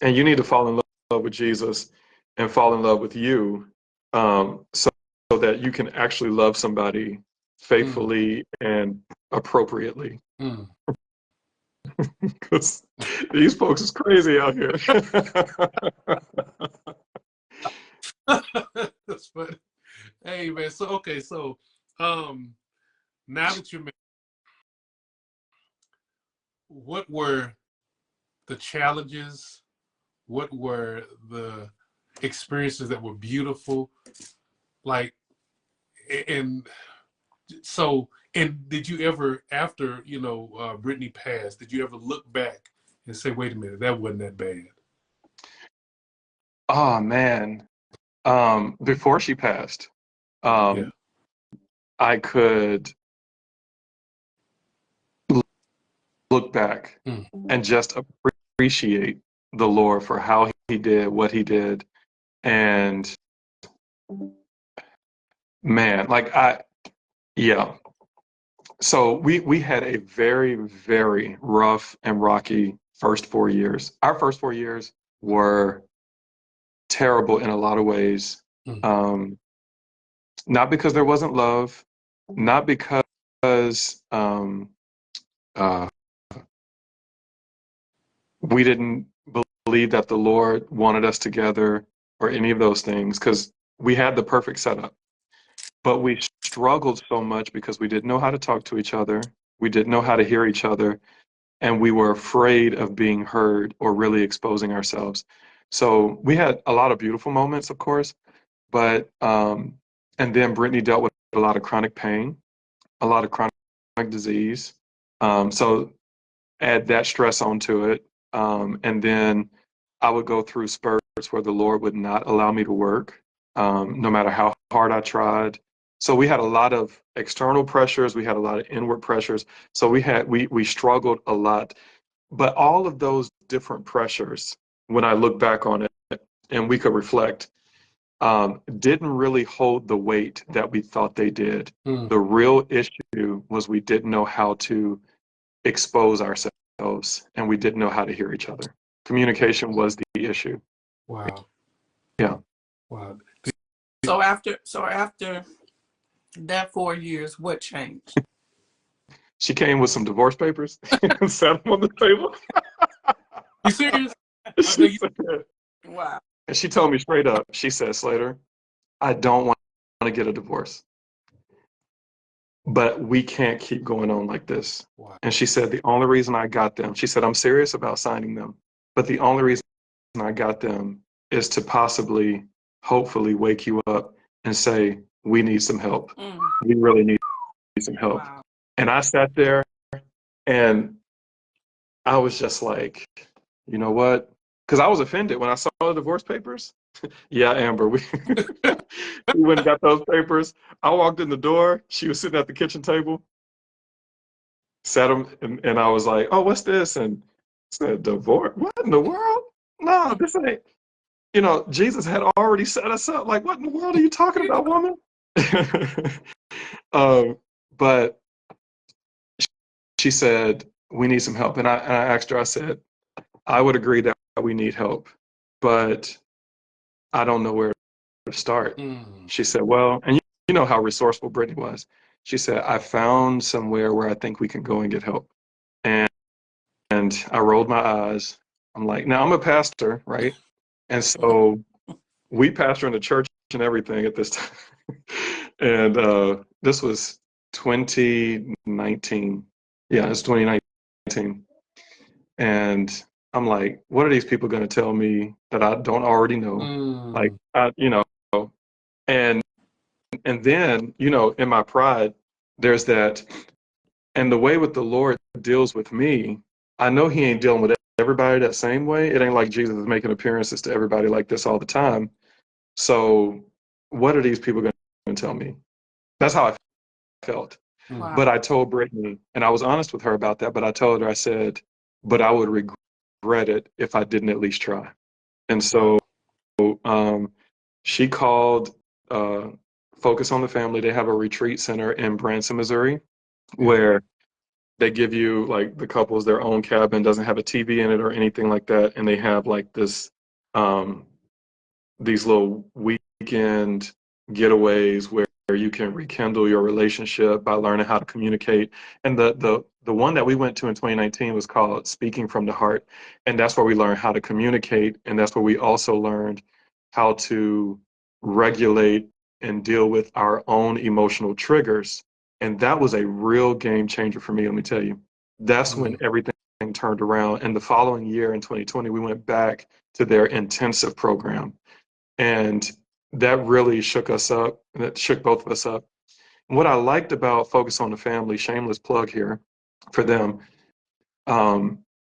And you need to fall in love with Jesus and fall in love with you, so that you can actually love somebody faithfully and appropriately. Because these folks is crazy out here. That's funny. Hey man, so okay, so now that you're married, what were the challenges? What were the experiences that were beautiful? Like, and so, and did you ever, after Brittany passed, did you ever look back and say, "Wait a minute, that wasn't that bad"? Oh man. Before she passed, Yeah. I could look back and just appreciate the Lord for how he did what he did. And man, yeah. So we had a very, very rough and rocky first 4 years. Our first 4 years were terrible in a lot of ways. Not because there wasn't love, not because uh, we didn't believe that the Lord wanted us together or any of those things, because we had the perfect setup. But we struggled so much because we didn't know how to talk to each other. We didn't know how to hear each other. And we were afraid of being heard or really exposing ourselves. So we had a lot of beautiful moments, of course, but, and then Brittany dealt with a lot of chronic pain, a lot of chronic disease. So add that stress onto it. And then I would go through spurts where the Lord would not allow me to work, no matter how hard I tried. So we had a lot of external pressures. We had a lot of inward pressures. So we struggled a lot. But all of those different pressures, when I look back on it and we could reflect, didn't really hold the weight that we thought they did. The real issue was we didn't know how to expose ourselves, and we didn't know how to hear each other. Communication was the issue. Wow. Yeah. Wow. So after that 4 years, what changed? She came with some divorce papers and set them on the table. You serious? She said, Wow. and she told me straight up, she said, Slater, I don't want to get a divorce, but we can't keep going on like this. Wow. And she said, the only reason I got them, she said, I'm serious about signing them, but the only reason I got them is to possibly, hopefully wake you up and say, we need some help. We really need some help. Wow. And I sat there and I was just like, you know what? Because I was offended when I saw the divorce papers. Yeah, Amber, we we went and got those papers. I walked in the door. She was sitting at the kitchen table, sat them, and I was like, "Oh, what's this?" And said, "Divorce? What in the world? No, this ain't." Jesus had already set us up. Like, what in the world are you talking about, woman? But she said, "We need some help," and I asked her. I said, "I would agree that we need help, but I don't know where to start." She said, well, and you know how resourceful Brittany was. She said, I found somewhere where I think we can go and get help. And I rolled my eyes. I'm like, now I'm a pastor, right? And so we pastor in the church and everything at this time. And this was 2019. Yeah, it's 2019. And I'm like, what are these people going to tell me that I don't already know? Like, and then, in my pride, there's that. And the way with the Lord deals with me, I know he ain't dealing with everybody that same way. It ain't like Jesus is making appearances to everybody like this all the time. So what are these people going to tell me? That's how I felt. Wow. But I told Brittany, and I was honest with her about that, but I told her, I said, but I would regret it if I didn't at least try. And so she called Focus on the Family. They have a retreat center in Branson, Missouri, where they give you, like, the couples their own cabin, doesn't have a TV in it or anything like that, and they have like this these little weekend getaways where you can rekindle your relationship by learning how to communicate. And the one that we went to in 2019 was called Speaking from the Heart. And that's where we learned how to communicate. And that's where we also learned how to regulate and deal with our own emotional triggers. And that was a real game changer for me, let me tell you. That's when everything turned around. And the following year in 2020, we went back to their intensive program. And that really shook us up. And it shook both of us up. And what I liked about Focus on the Family, shameless plug here for them,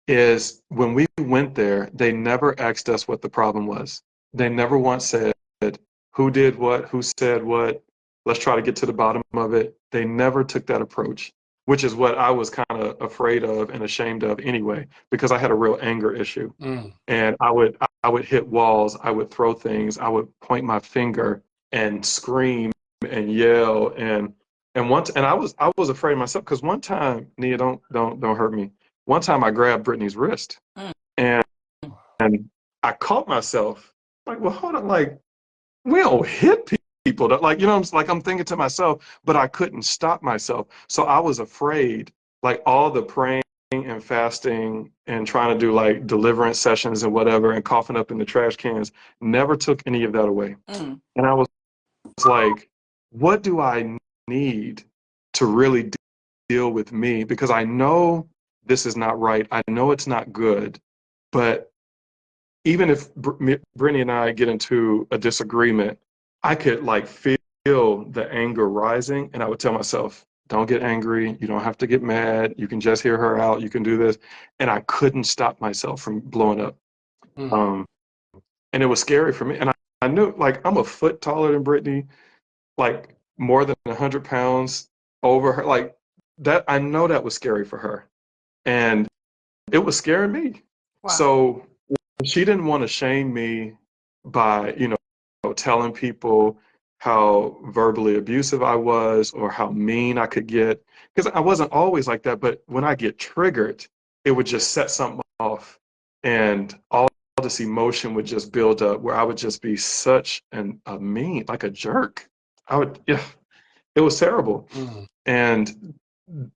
is when we went there, they never asked us what the problem was. They never once said, who did what, who said what, let's try to get to the bottom of it. They never took that approach, which is what I was kind of afraid of and ashamed of anyway, because I had a real anger issue. And I would hit walls, I would throw things, I would point my finger and scream and yell and I was afraid myself, because one time, Nia, don't hurt me. One time I grabbed Brittany's wrist and I caught myself like, well, hold on, like, we don't hit people. That, like, you know, I'm thinking to myself, but I couldn't stop myself. So I was afraid, like all the praying and fasting and trying to do like deliverance sessions and whatever and coughing up in the trash cans never took any of that away. And I was like, what do I need to really deal with me? Because I know this is not right. I know it's not good. But even if Brittany and I get into a disagreement, I could like feel the anger rising, and I would tell myself, don't get angry. You don't have to get mad. You can just hear her out. You can do this. And I couldn't stop myself from blowing up. And it was scary for me. And I knew, like, I'm a foot taller than Brittany, like more than 100 pounds over her. Like that, I know that was scary for her. And it was scaring me. Wow. So she didn't want to shame me by, telling people how verbally abusive I was or how mean I could get, because I wasn't always like that. But when I get triggered, it would just set something off, and all this emotion would just build up where I would just be such a mean, like a jerk. Yeah, it was terrible. And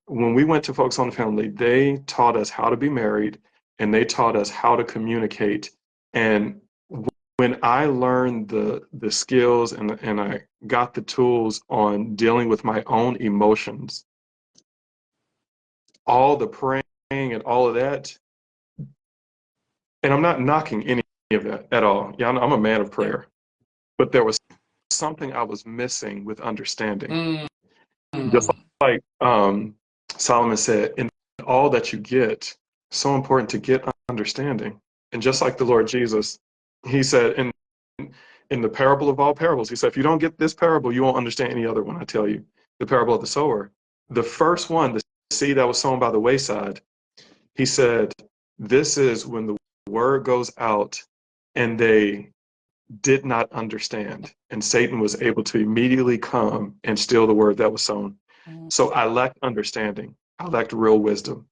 when we went to Focus on the Family, they taught us how to be married, and they taught us how to communicate. And when I learned the skills and I got the tools on dealing with my own emotions, all the praying and all of that, and I'm not knocking any of that at all. Yeah, I'm a man of prayer, but there was something I was missing with understanding. Just like Solomon said, in all that you get, so important to get understanding. And just like the Lord Jesus, he said in the parable of all parables, he said, if you don't get this parable, you won't understand any other one, I tell you. The parable of the sower. The first one, the seed that was sown by the wayside, he said, this is when the word goes out and they did not understand. And Satan was able to immediately come and steal the word that was sown. So I lacked understanding. I lacked real wisdom.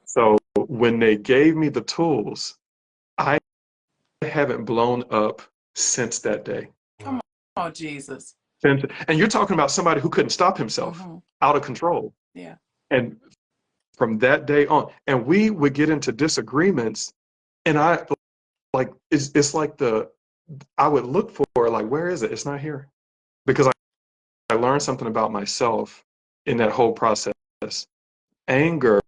So when they gave me the tools, I haven't blown up since that day. Come on, Jesus. And you're talking about somebody who couldn't stop himself, out of control. Yeah. And from that day on, and we would get into disagreements, and I like it's like I would look for, like, where is it? It's not here. Because I learned something about myself in that whole process. Anger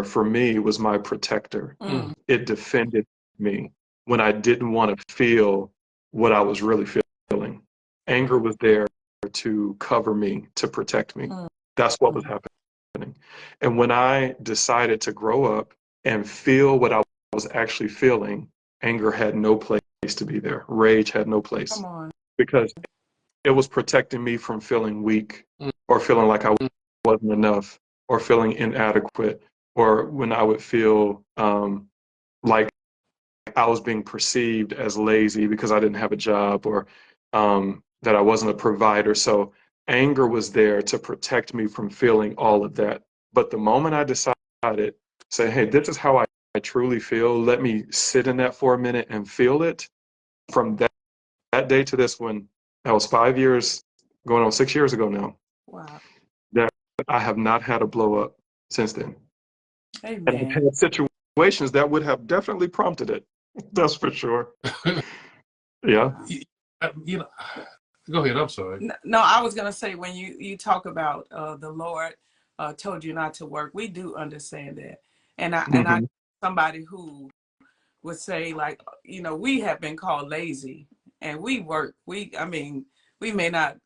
for me was my protector. It defended me when I didn't want to feel what I was really feeling. Anger was there to cover me, to protect me. That's what was happening. And when I decided to grow up and feel what I was actually feeling, anger had no place to be there. Rage had no place. Come on. Because it was protecting me from feeling weak or feeling like I wasn't enough or feeling inadequate, or when I would feel like I was being perceived as lazy because I didn't have a job, or that I wasn't a provider. So anger was there to protect me from feeling all of that. But the moment I decided, say, hey, this is how I truly feel, let me sit in that for a minute and feel it, from that day to this one, that was 5 years, going on 6 years ago now, Wow. that I have not had a blow up since then. And I've Amen. had situations that would have definitely prompted it. That's for sure. Yeah. Wow. You know, go ahead. I'm sorry. No, I was gonna say when you talk about the Lord told you not to work, we do understand that, and I Hmm. somebody who would say like, we have been called lazy, and we work. I mean, we may not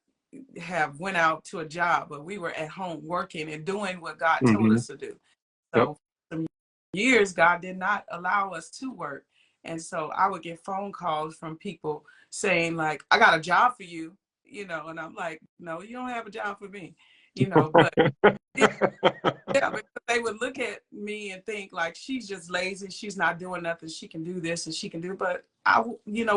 have went out to a job, but we were at home working and doing what God told Hmm. us to do. Yep. So for some years, God did not allow us to work. And so I would get phone calls from people saying like, I got a job for you, and I'm like, no, you don't have a job for me, but yeah, yeah, because they would look at me and think like, she's just lazy. She's not doing nothing. She can do this and she can do, but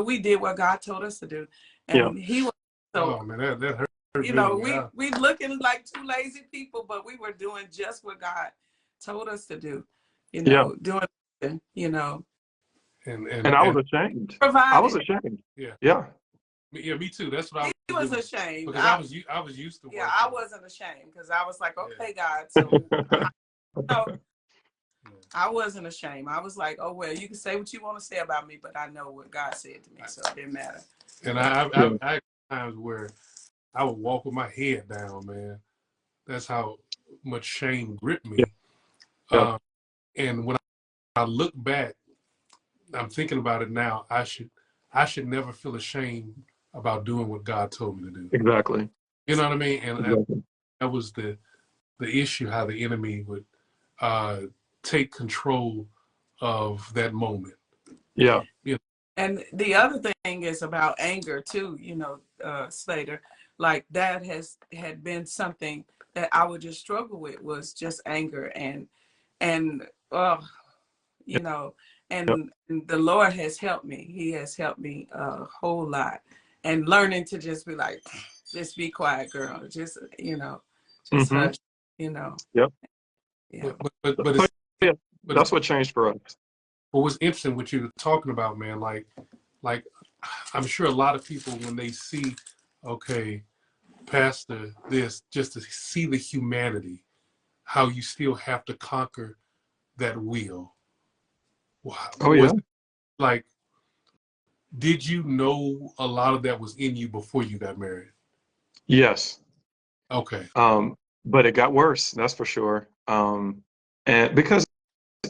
we did what God told us to do. Yeah. And he was, so Oh man, that hurt me. Yeah. we looking like two lazy people, but we were doing just what God told us to do. Yeah. Doing, you know, And I And was ashamed. I was provided. ashamed. yeah, Yeah. yeah, me too. That's what I He was was doing ashamed. because I was used to Yeah, I working. wasn't ashamed because I was like, Yeah. okay, God. So no, Yeah. I wasn't ashamed. I was like, oh well, you can say what you want to say about me, but I know what God said to me, so it didn't matter. And Yeah. I had times where I would walk with my head down, man. That's how much shame gripped Yeah. me. Yeah. And when I look back, I'm thinking about it now. I should never feel ashamed about doing what God told me to do. Exactly. You know what I mean? And Exactly. that was the issue, how the enemy would uh, take control of that moment. Yeah. You know? And the other thing is about anger too, Slater. Like that had been something that I would just struggle with, was just anger and uh, you know, Yeah. and the Lord has helped me. He has helped me a whole lot. And learning to just be like, just be quiet, girl. Just Hmm. hush, you know. Yep. Yeah. But So it's yeah, but it's that's what changed for us. what was interesting what you were talking about, man. Like I'm sure a lot of people when they see, okay, Pastor, this just to see the humanity, how you still have to conquer that will. Wow. Oh yeah. Was it like, did you know a lot of that was in you before you got married? Yes. Okay. Um, but it got worse, that's for sure. And because,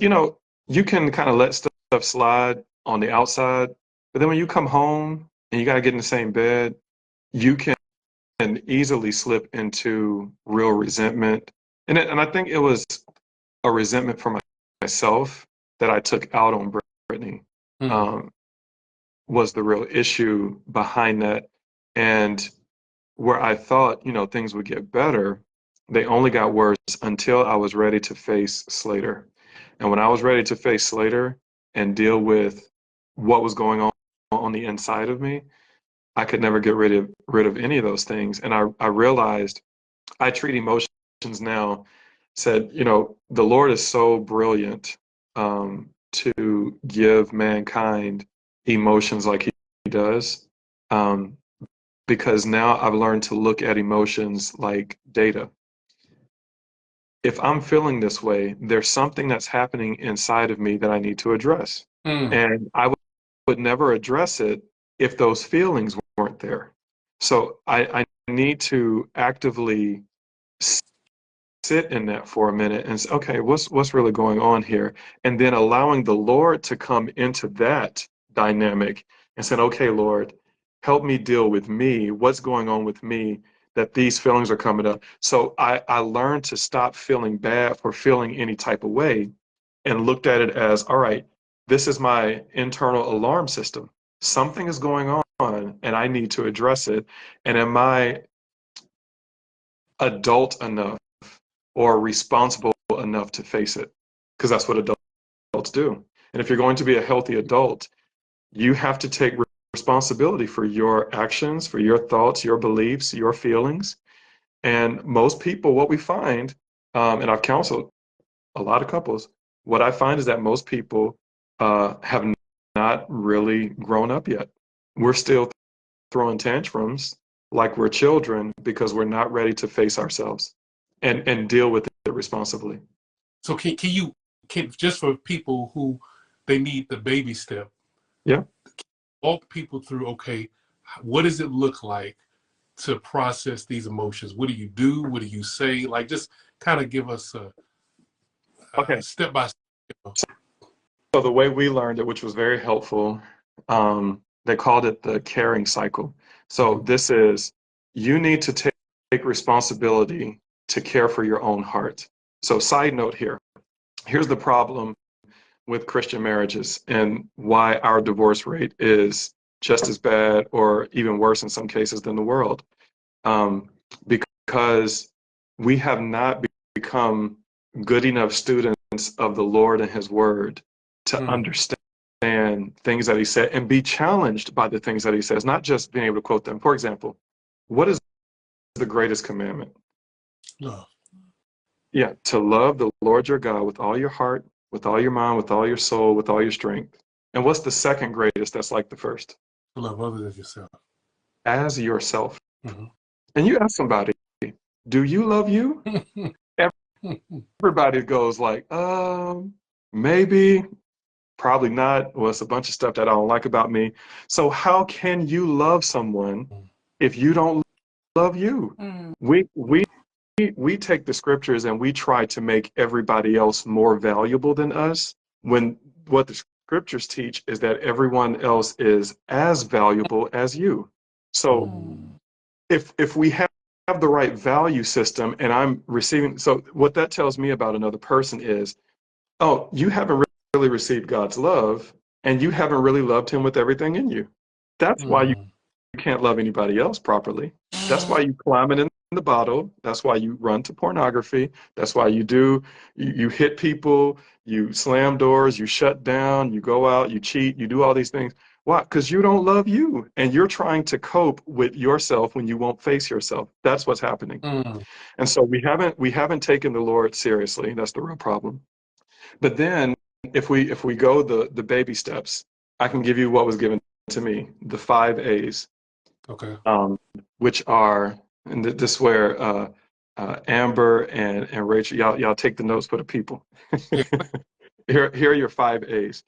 you know, you can kind of let stuff slide on the outside, but then when you come home and you got to get in the same bed, you can easily slip into real resentment. And I think it was a resentment for myself that I took out on Brittany, Hmm. um, was the real issue behind that. And where I thought, things would get better, they only got worse until I was ready to face Slayder. And when I was ready to face Slayder and deal with what was going on the inside of me, I could never get rid of any of those things. And I realized I treat emotions now, said, the Lord is so brilliant, to give mankind emotions like he does. Um, because now I've learned to look at emotions like data. If I'm feeling this way, there's something that's happening inside of me that I need to address. Hmm. And I would never address it if those feelings weren't there. So I need to actively sit in that for a minute and say, okay, what's really going on here? And then allowing the Lord to come into that dynamic and saying, okay, Lord, help me deal with me. What's going on with me that these feelings are coming up? So I learned to stop feeling bad for feeling any type of way and looked at it as, all right, this is my internal alarm system. Something is going on and I need to address it. And am I adult enough or responsible enough to face it? Because that's what adults do. And if you're going to be a healthy adult, you have to take responsibility for your actions, for your thoughts, your beliefs, your feelings. And most people, what we find, and I've counseled a lot of couples, what I find is that most people have not really grown up yet. We're still throwing tantrums like we're children because we're not ready to face ourselves and deal with it responsibly. So can just for people who they need the baby step, Yeah. walk people through, okay, what does it look like to process these emotions? What do you do? What do you say? Like, just kind of give us Okay. a step by step. So the way we learned it, which was very helpful, they called it the caring cycle. So this is, you need to take responsibility to care for your own heart. So side note here, here's the problem with Christian marriages and why our divorce rate is just as bad or even worse in some cases than the world. Because we have not become good enough students of the Lord and His Word to understand things that He said and be challenged by the things that He says, not just being able to quote them. For example, what is the greatest commandment? Love. Yeah, to love the Lord your God with all your heart, with all your mind, with all your soul, with all your strength. And what's the second greatest that's like the first? To love others as yourself. As yourself. Mm-hmm. And you ask somebody, do you love you? Everybody goes like, maybe, probably not. Well, it's a bunch of stuff that I don't like about me. So how can you love someone if you don't love you? We take the scriptures and we try to make everybody else more valuable than us, when what the scriptures teach is that everyone else is as valuable as you. So if we have the right value system and I'm receiving, so what that tells me about another person is, oh, you haven't really received God's love and you haven't really loved Him with everything in you. That's why you can't love anybody else properly. That's why you climb it in the bottle. That's why you run to pornography. That's why you hit people, you slam doors, you shut down, you go out, you cheat, you do all these things. Why? Because you don't love you and you're trying to cope with yourself when you won't face yourself. That's what's happening. And so we haven't taken the Lord seriously. That's the real problem. But then if we go the baby steps, I can give you what was given to me, the 5 A's. Okay. Which are, and this is where Amber and Rachel, y'all take the notes for the people. Yeah. Here are your 5 A's.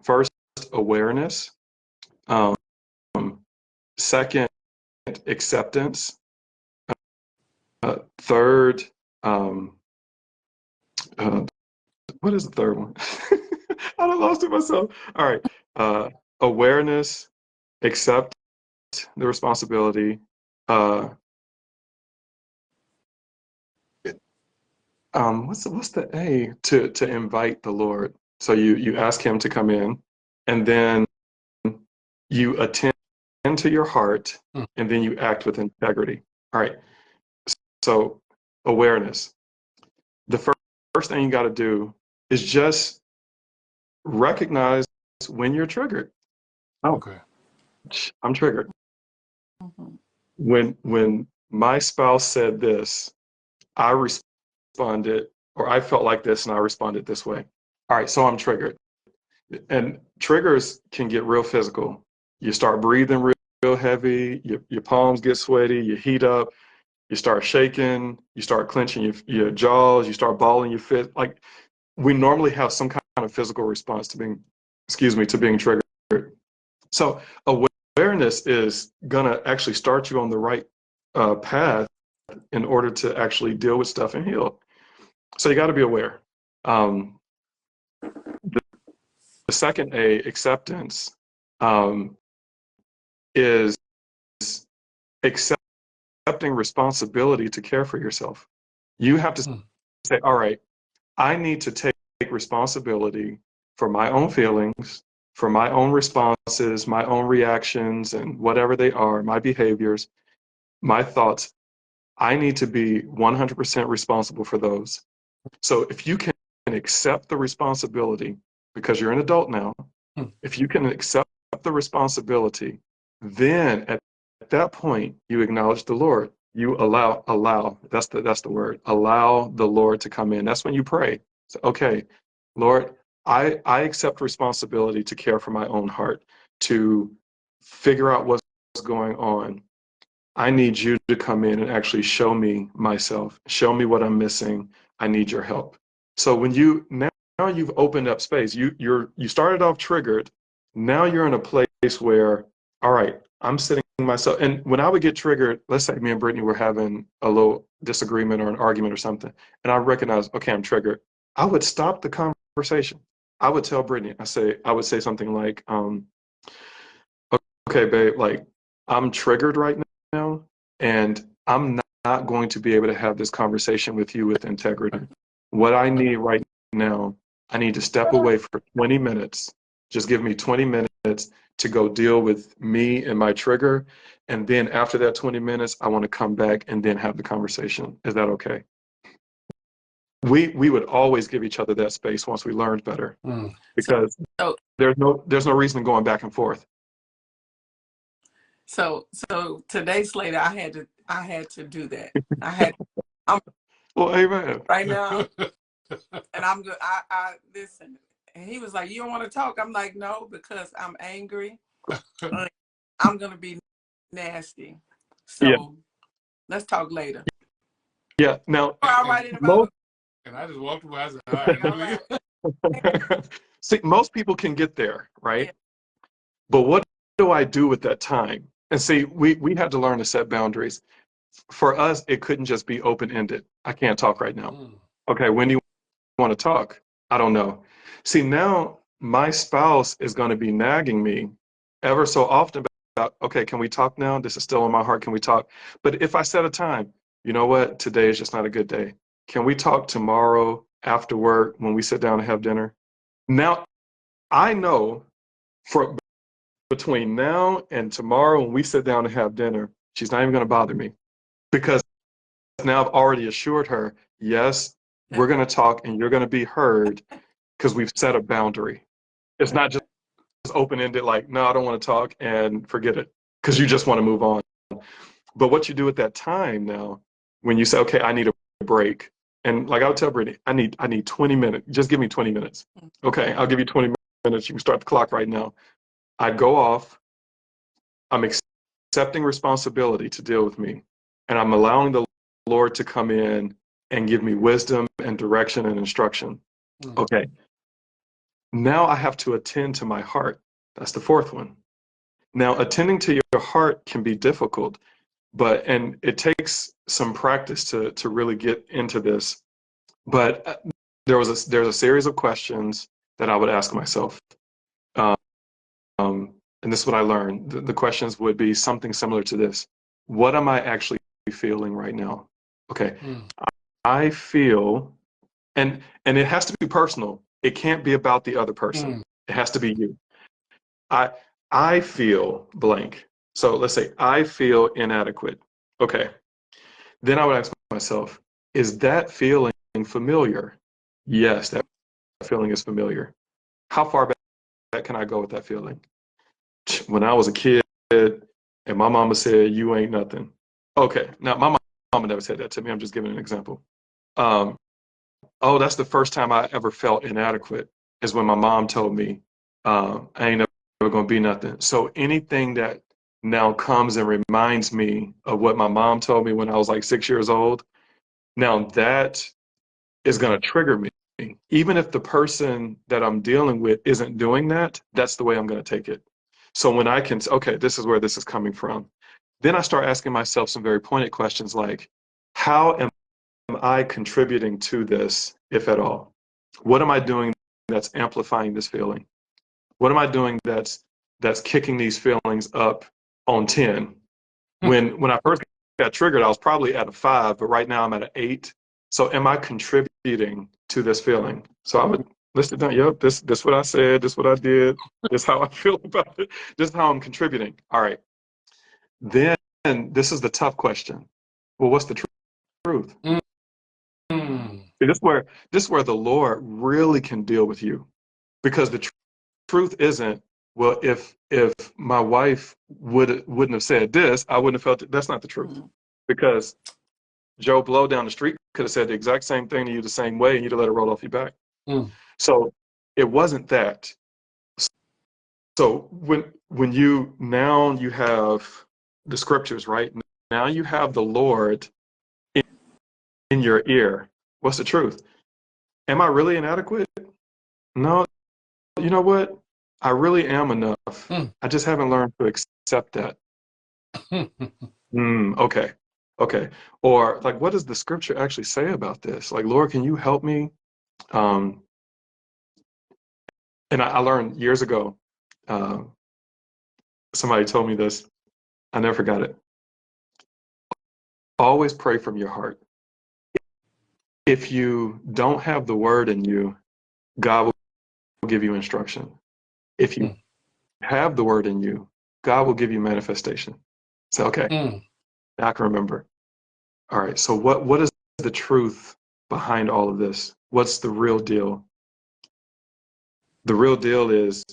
First, awareness. Second, acceptance. Third, what is the third one? I done lost it myself. All right. Awareness, accept the responsibility. What's the A? To invite the Lord. So you ask Him to come in, and then you attend to your heart, and then you act with integrity. All right. So awareness. The first thing you got to do is just recognize when you're triggered. Oh, Okay. I'm triggered. When my spouse said this, I responded, or I felt like this, and I responded this way. All right, so I'm triggered. And triggers can get real physical. You start breathing real heavy, your palms get sweaty, you heat up, you start shaking, you start clenching your jaws, you start balling your fist. Like, we normally have some kind of physical response to being triggered. So awareness is gonna actually start you on the right path in order to actually deal with stuff and heal. So you got to be aware. The second A, acceptance, is accepting responsibility to care for yourself. You have to say, all right, I need to take responsibility for my own feelings, for my own responses, my own reactions, and whatever they are, my behaviors, my thoughts. I need to be 100% responsible for those. So if you can accept the responsibility, because you're an adult now, if you can accept the responsibility, then at that point you acknowledge the Lord. You allow. That's the word. Allow the Lord to come in. That's when you pray. So, okay, Lord, I accept responsibility to care for my own heart, to figure out what's going on. I need you to come in and actually show me myself, show me what I'm missing. I need your help. So when you now you've opened up space. You started off triggered. Now you're in a place where, all right, I'm sitting myself. And when I would get triggered, let's say me and Brittany were having a little disagreement or an argument or something, and I recognize, okay, I'm triggered. I would stop the conversation. I would tell Brittany, I would say something like, okay, babe, like I'm triggered right now, and I'm not going to be able to have this conversation with you with integrity. What I need right now, I need to step away for 20 minutes. Just give me 20 minutes to go deal with me and my trigger. And then after that 20 minutes, I want to come back and then have the conversation. Is that okay? We would always give each other that space once we learned better, because there's no reason going back and forth. So today, Slayder, I had to do that. I'm Well, amen. right now, and I'm good. I listen. And he was like, "You don't want to talk?" I'm like, "No, because I'm angry. I'm gonna be nasty. So let's talk later." Yeah. Now, All right, anybody? And I just walked away. I said, all right. See, most people can get there, right? Yeah. But what do I do with that time? And see, we had to learn to set boundaries. For us, it couldn't just be open-ended. I can't talk right now. Okay, when do you want to talk? I don't know. See, now my spouse is going to be nagging me ever so often about, okay, can we talk now? This is still on my heart. Can we talk? But if I set a time, you know what? Today is just not a good day. Can we talk tomorrow after work when we sit down and have dinner? Now, I know for between now and tomorrow when we sit down and have dinner, she's not even going to bother me, because now I've already assured her, yes, we're going to talk and you're going to be heard, because we've set a boundary. It's not just open-ended like, no, I don't want to talk, and forget it, because you just want to move on. But what you do at that time now, when you say, okay, I need a break, and like I would tell Brittany, I need 20 minutes. Just give me 20 minutes. Okay, I'll give you 20 minutes. You can start the clock right now. I'd go off. I'm accepting responsibility to deal with me, and I'm allowing the Lord to come in and give me wisdom and direction and instruction. Okay. Now I have to attend to my heart. That's the fourth one. Now, attending to your heart can be difficult, and it takes some practice to really get into this. But there's a series of questions that I would ask myself. And this is what I learned. The questions would be something similar to this. What am I actually feeling right now? Okay. I feel, and it has to be personal. It can't be about the other person. It has to be you. I feel blank. So let's say I feel inadequate. Okay. Then I would ask myself, is that feeling familiar? Yes, that feeling is familiar. How far back can I go with that feeling? When I was a kid and my mama said, you ain't nothing. Okay. Now, my mama never said that to me. I'm just giving an example. Oh, that's the first time I ever felt inadequate, is when my mom told me, I ain't never going to be nothing. So anything that now comes and reminds me of what my mom told me when I was like 6 years old, now that is going to trigger me. Even if the person that I'm dealing with isn't doing that, that's the way I'm going to take it. So when I can, okay, this is where this is coming from. Then I start asking myself some very pointed questions like, how am I contributing to this, if at all? What am I doing that's amplifying this feeling? What am I doing that's kicking these feelings up on 10? When I first got triggered, I was probably at a 5, but right now I'm at an 8. So am I contributing to this feeling? So I would list it down. Yep, this what I said, this what I did, this how I feel about it, this is how I'm contributing. All right. Then this is the tough question. Well, what's the truth? This is where the Lord really can deal with you, because the truth isn't, well, if my wife wouldn't have said this, I wouldn't have felt it. That's not the truth, because Joe Blow down the street could have said the exact same thing to you the same way, and you'd have let it roll off your back. So it wasn't that. So when you have the scriptures, right? Now you have the Lord in your ear. What's the truth? Am I really inadequate? No. You know what? I really am enough. I just haven't learned to accept that. Okay. Okay. Or like, what does the scripture actually say about this? Like, Lord, can you help me? Um, and I learned years ago, uh, somebody told me this. I never forgot it. Always pray from your heart. If you don't have the word in you, God will give you instruction. If you have the word in you, God will give you manifestation. So, okay, now I can remember. All right, so what is the truth behind all of this? What's the real deal? The real deal is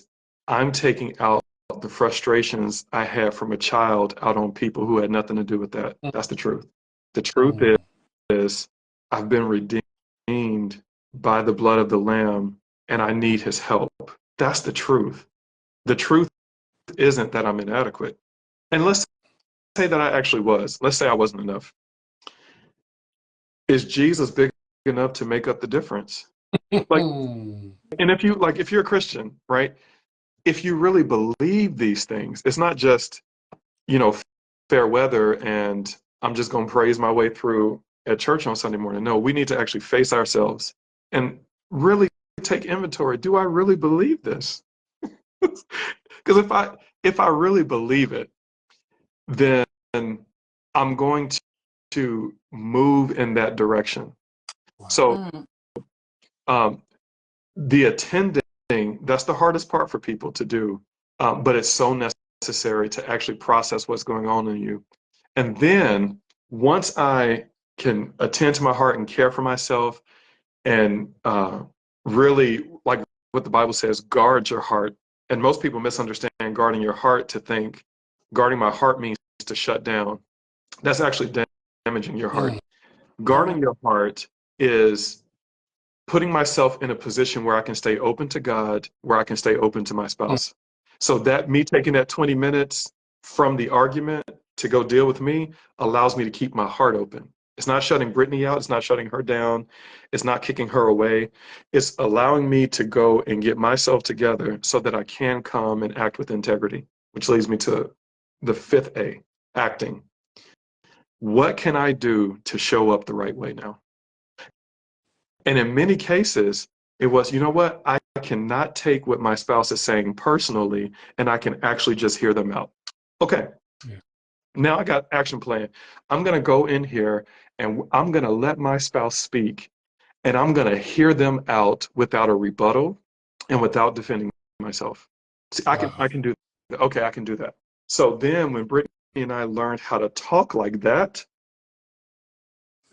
I'm taking out the frustrations I had from a child out on people who had nothing to do with that. That's the truth. The truth is I've been redeemed by the blood of the Lamb, and I need his help. That's the truth. The truth isn't that I'm inadequate. And let's say that I actually was. Let's say I wasn't enough. Is Jesus big enough to make up the difference? Like, and if you're a Christian, right? If you really believe these things, it's not just, fair weather and I'm just going to praise my way through at church on Sunday morning. No, we need to actually face ourselves and really take inventory. Do I really believe this? Because if I really believe it, then I'm going to move in that direction. Wow. So the attending, that's the hardest part for people to do, but it's so necessary to actually process what's going on in you. And then once I can attend to my heart and care for myself and really, like what the Bible says, guard your heart. And most people misunderstand guarding your heart to think guarding my heart means to shut down. That's actually damaging your heart. Guarding your heart is putting myself in a position where I can stay open to God, where I can stay open to my spouse. So that me taking that 20 minutes from the argument to go deal with me allows me to keep my heart open. It's not shutting Brittany out. It's not shutting her down. It's not kicking her away. It's allowing me to go and get myself together so that I can come and act with integrity, which leads me to the 5th A, acting. What can I do to show up the right way now? And in many cases, it was, you know what? I cannot take what my spouse is saying personally, and I can actually just hear them out. Okay. Yeah. Now I got action plan. I'm going to go in here and I'm going to let my spouse speak, and I'm going to hear them out without a rebuttal and without defending myself. See, I can do that. Okay, I can do that. So then when Brittany and I learned how to talk like that,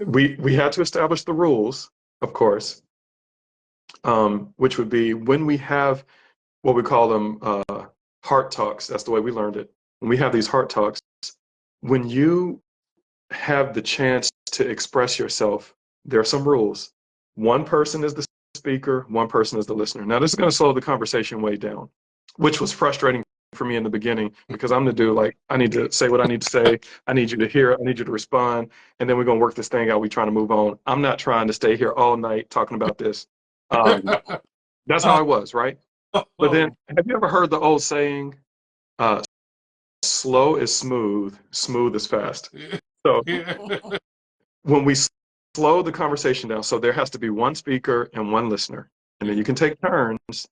we had to establish the rules, of course, which would be when we have what we call them heart talks. That's the way we learned it. When we have these heart talks, when you have the chance to express yourself, there are some rules. One person is the speaker, one person is the listener. Now, this is going to slow the conversation way down, which was frustrating for me in the beginning because I'm the dude, like, I need to say what I need to say. I need you to hear it. I need you to respond. And then we're going to work this thing out. We're trying to move on. I'm not trying to stay here all night talking about this. That's how I was, right? But then, have you ever heard the old saying, slow is smooth, smooth is fast? So when we slow the conversation down, so there has to be one speaker and one listener, and then you can take turns,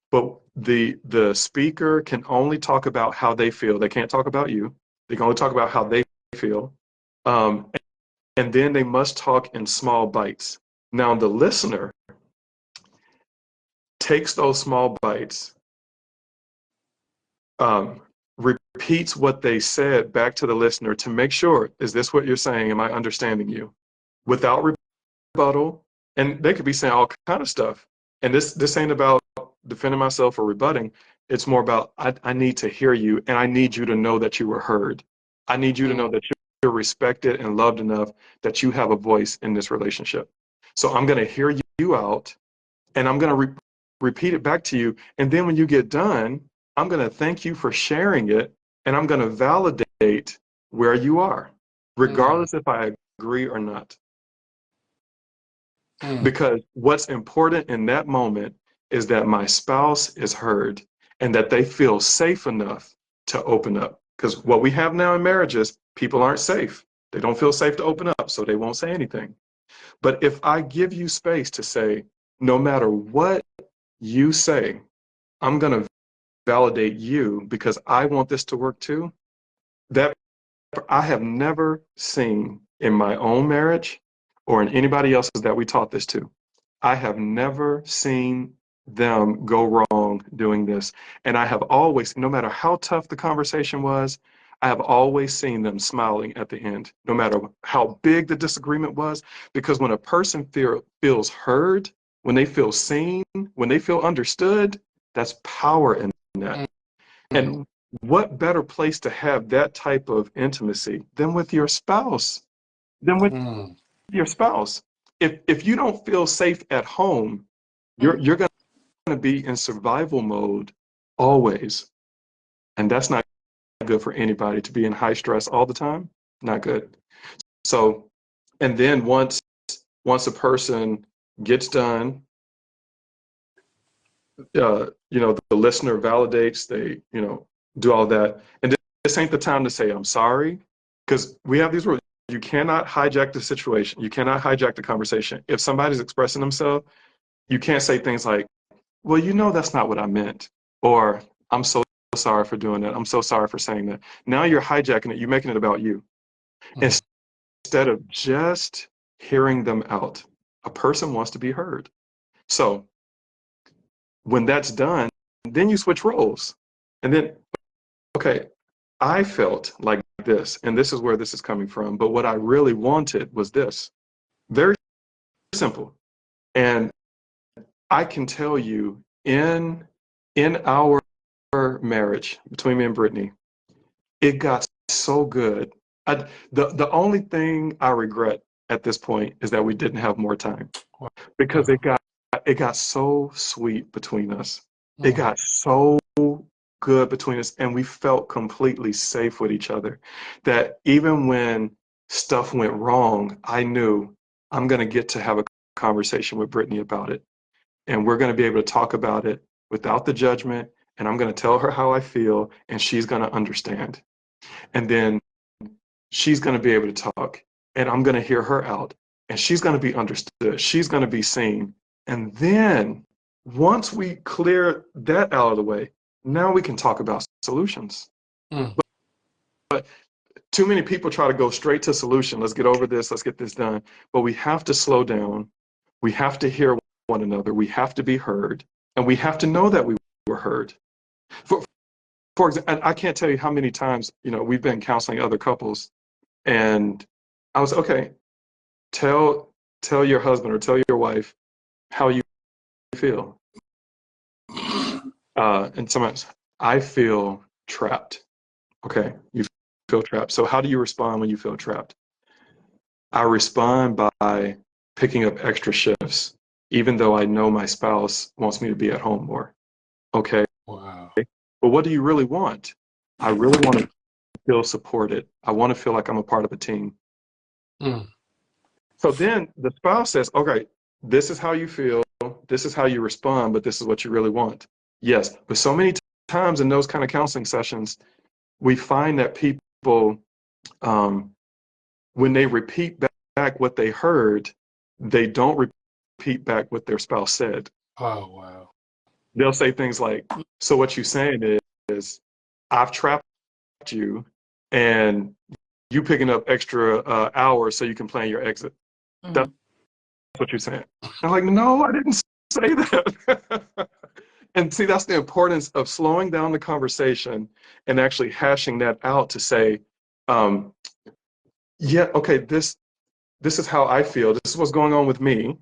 but the speaker can only talk about how they feel. They can't talk about you. They can only talk about how they feel. And then they must talk in small bites. Now, the listener takes those small bites, repeats what they said back to the listener to make sure, is this what you're saying? Am I understanding you? Without rebuttal. And they could be saying all kind of stuff. And this ain't about defending myself or rebutting. It's more about, I need to hear you, and I need you to know that you were heard. I need you to know that you're respected and loved enough that you have a voice in this relationship. So I'm going to hear you out, and I'm going to repeat it back to you. And then when you get done, I'm going to thank you for sharing it, and I'm going to validate where you are, Mm. regardless if I agree or not. Mm. Because what's important in that moment is that my spouse is heard and that they feel safe enough to open up. Because what we have now in marriages, people aren't safe. They don't feel safe to open up, so they won't say anything. But if I give you space to say, no matter what you say, I'm going to validate you because I want this to work too. That I have never seen in my own marriage or in anybody else's that we taught this to. I have never seen them go wrong doing this. And I have always, no matter how tough the conversation was, I have always seen them smiling at the end, no matter how big the disagreement was. Because when a person feels heard, when they feel seen, when they feel understood, that's power in that. And Mm. what better place to have that type of intimacy than with your spouse? Than with Mm. your spouse. If you don't feel safe at home, you're going to be in survival mode always, and that's not good for anybody to be in high stress all the time. Not good. So, and then once a person gets done, the listener validates, they do all that, and this ain't the time to say I'm sorry, because we have these rules. You cannot hijack the situation. You cannot hijack the conversation. If somebody's expressing themselves, you can't say things like, well, that's not what I meant, or I'm so sorry for doing that. I'm so sorry for saying that. Now you're hijacking it. You're making it about you Mm. instead of just hearing them out. A person wants to be heard. So when that's done, then you switch roles. And then, okay, I felt like this, and this is where this is coming from. But what I really wanted was this. Very simple. And I can tell you in our marriage between me and Brittany, it got so good. The only thing I regret at this point is that we didn't have more time because Wow. it got so sweet between us. It Mm. got so good between us, and we felt completely safe with each other. That even when stuff went wrong, I knew I'm going to get to have a conversation with Brittany about it, and we're going to be able to talk about it without the judgment. And I'm going to tell her how I feel, and she's going to understand. And then she's going to be able to talk, and I'm going to hear her out, and she's going to be understood. She's going to be seen. And then once we clear that out of the way, now we can talk about solutions. Mm. But too many people try to go straight to solution. Let's get over this. Let's get this done. But we have to slow down. We have to hear one another. We have to be heard, and we have to know that we were heard. For, for example, and I can't tell you how many times, we've been counseling other couples, and I was, okay, tell your husband or tell your wife how you feel. And sometimes I feel trapped. Okay, you feel trapped. So how do you respond when you feel trapped? I respond by picking up extra shifts, even though I know my spouse wants me to be at home more. Okay, Wow. but what do you really want? I really want to feel supported. I want to feel like I'm a part of a team. Mm. So then the spouse says, okay, this is how you feel, this is how you respond, but this is what you really want. Yes, but so many times in those kind of counseling sessions, we find that people, um, when they repeat back what they heard, they don't repeat back what their spouse said. Oh, wow. They'll say things like, so what you're saying is I've trapped you and you picking up extra hours so you can plan your exit. That's what you're saying. I'm like, no, I didn't say that. And see, that's the importance of slowing down the conversation and actually hashing that out to say, um, yeah, okay, this is how I feel. This is what's going on with me.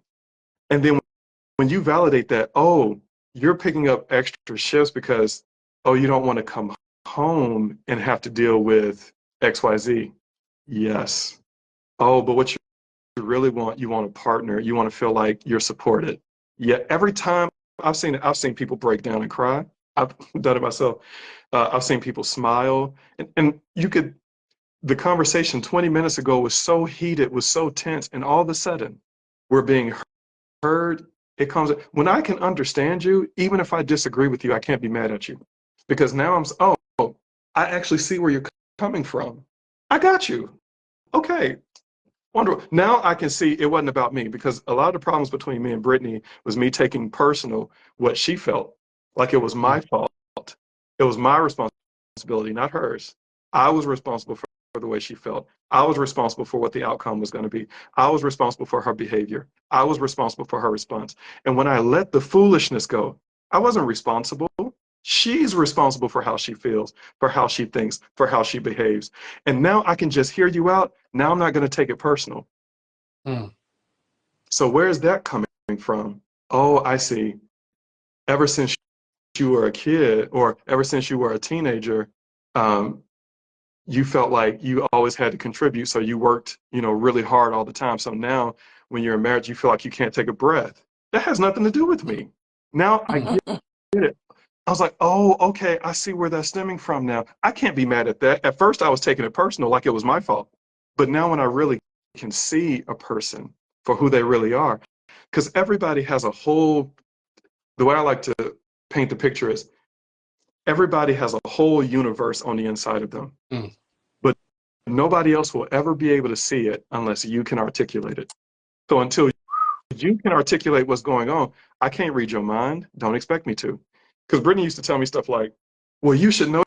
And then when you validate that, oh, you're picking up extra shifts because, oh, you don't want to come home and have to deal with XYZ. Yes. Oh, but what you really want, you want a partner. You want to feel like you're supported. Yeah, every time I've seen people break down and cry. I've done it myself. I've seen people smile, and you could. the conversation 20 minutes ago was so heated, was so tense, and all of a sudden we're being heard. It comes when I can understand you, even if I disagree with you, I can't be mad at you because now I actually see where you're coming from. I got you. Okay, wonderful. Now I can see it wasn't about me because a lot of the problems between me and Brittany was me taking personal what she felt like it was my fault. It was my responsibility, not hers. I was responsible for the way she felt. I was responsible for what the outcome was going to be. I was responsible for her behavior. I was responsible for her response. And when I let the foolishness go, I wasn't responsible. She's responsible for how she feels, for how she thinks, for how she behaves. And now I can just hear you out. Now I'm not going to take it personal. Mm. So where is that coming from? Oh, I see. Ever since you were a kid or ever since you were a teenager, you felt like you always had to contribute. So you worked, really hard all the time. So now when you're in marriage, you feel like you can't take a breath. That has nothing to do with me. Now I get it. I was like, oh, okay, I see where that's stemming from now. I can't be mad at that. At first, I was taking it personal, like it was my fault. But now when I really can see a person for who they really are, because everybody has the way I like to paint the picture is everybody has a whole universe on the inside of them. Mm. But nobody else will ever be able to see it unless you can articulate it. So until you can articulate what's going on, I can't read your mind. Don't expect me to. Because Brittany used to tell me stuff like, well, you should know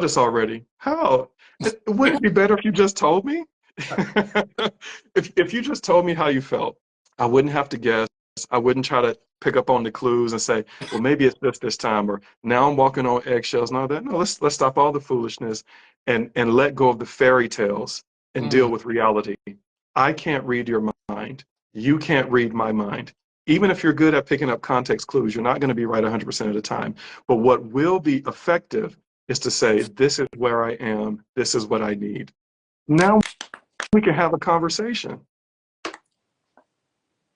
this already. How? Wouldn't it be better if you just told me? If you just told me how you felt, I wouldn't have to guess. I wouldn't try to pick up on the clues and say, well, maybe it's this time, or now I'm walking on eggshells and all that. No, let's stop all the foolishness and let go of the fairy tales and deal with reality. I can't read your mind. You can't read my mind. Even if you're good at picking up context clues, you're not going to be right 100% of the time. But what will be effective is to say, this is where I am. This is what I need. Now we can have a conversation.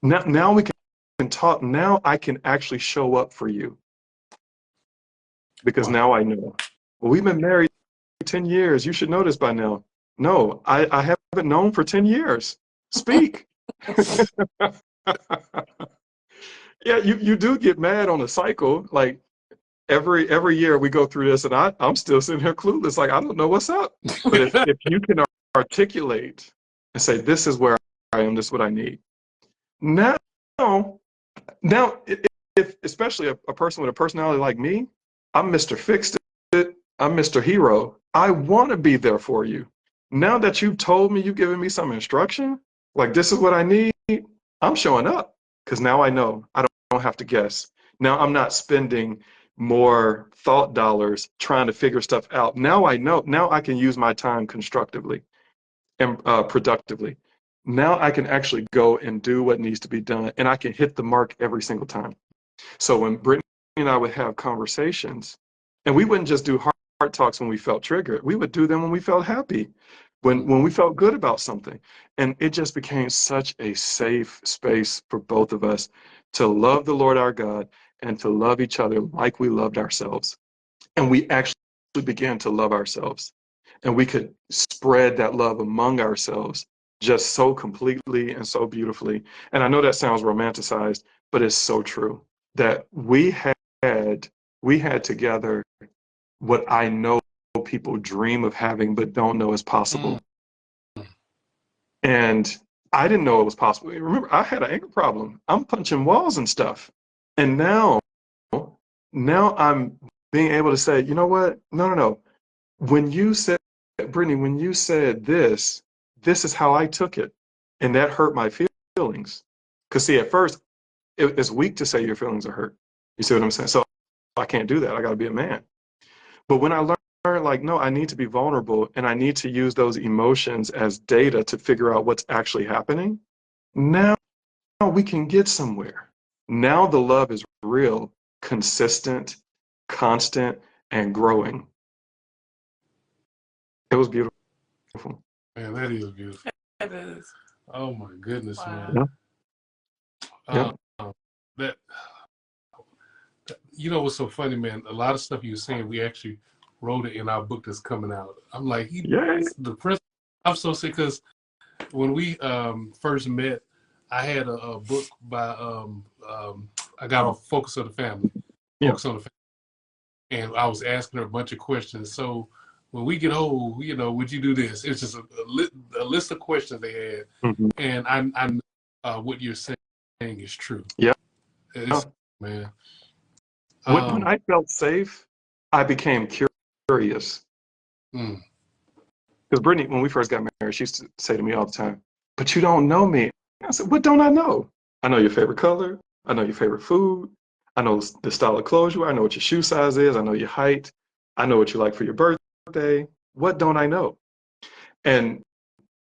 Now we can talk. Now I can actually show up for you because now I know. Well, we've been married 10 years. You should know this by now. No, I haven't known for 10 years. Speak. Yeah, you do get mad on a cycle. Like every year we go through this, and I'm still sitting here clueless. Like I don't know what's up. But if you can articulate and say, "This is where I am. This is what I need." Now, if especially a person with a personality like me, I'm Mr. Fixed It. I'm Mr. Hero. I want to be there for you. Now that you've told me, you've given me some instruction, like this is what I need, I'm showing up because now I know. I don't have to guess. Now I'm not spending more thought dollars trying to figure stuff out. Now I know. Now I can use my time constructively and productively. Now I can actually go and do what needs to be done, and I can hit the mark every single time. So when Brittany and I would have conversations, and we wouldn't just do heart talks when we felt triggered. We would do them when we felt happy, when we felt good about something. And it just became such a safe space for both of us to love the Lord our God and to love each other like we loved ourselves. And we actually began to love ourselves. And we could spread that love among ourselves just so completely and so beautifully. And I know that sounds romanticized, but it's so true that we had together what I know people dream of having but don't know is possible. And I didn't know it was possible. Remember, I had an anger problem. I'm punching walls and stuff. And now I'm being able to say, you know what? No. When you said, Brittany, when you said this is how I took it. And that hurt my feelings. Because see, at first, it's weak to say your feelings are hurt. You see what I'm saying? So I can't do that. I got to be a man. But when I learned, like, no, I need to be vulnerable and I need to use those emotions as data to figure out what's actually happening, now we can get somewhere. Now the love is real, consistent, constant, and growing. It was beautiful. Man, that is beautiful. It is. Oh my goodness, Wow. man. Yeah. That what's so funny, man? A lot of stuff you were saying, we actually wrote it in our book that's coming out. I'm like, Yay. the principle I'm so sick because when we first met, I had a book by I got a Focus on the Family, Yeah. Focus on the Family, and I was asking her a bunch of questions. So when we get old, you know, would you do this? It's just a list of questions they had, Hmm. and I know what you're saying is true. Yeah. It's man. When I felt safe, I became curious. Mm, Because Brittany, when we first got married, she used to say to me all the time, "But you don't know me." I said, "What don't I know? I know your favorite color. I know your favorite food. I know the style of clothes you wear. I know what your shoe size is. I know your height. I know what you like for your birthday. What don't I know?" And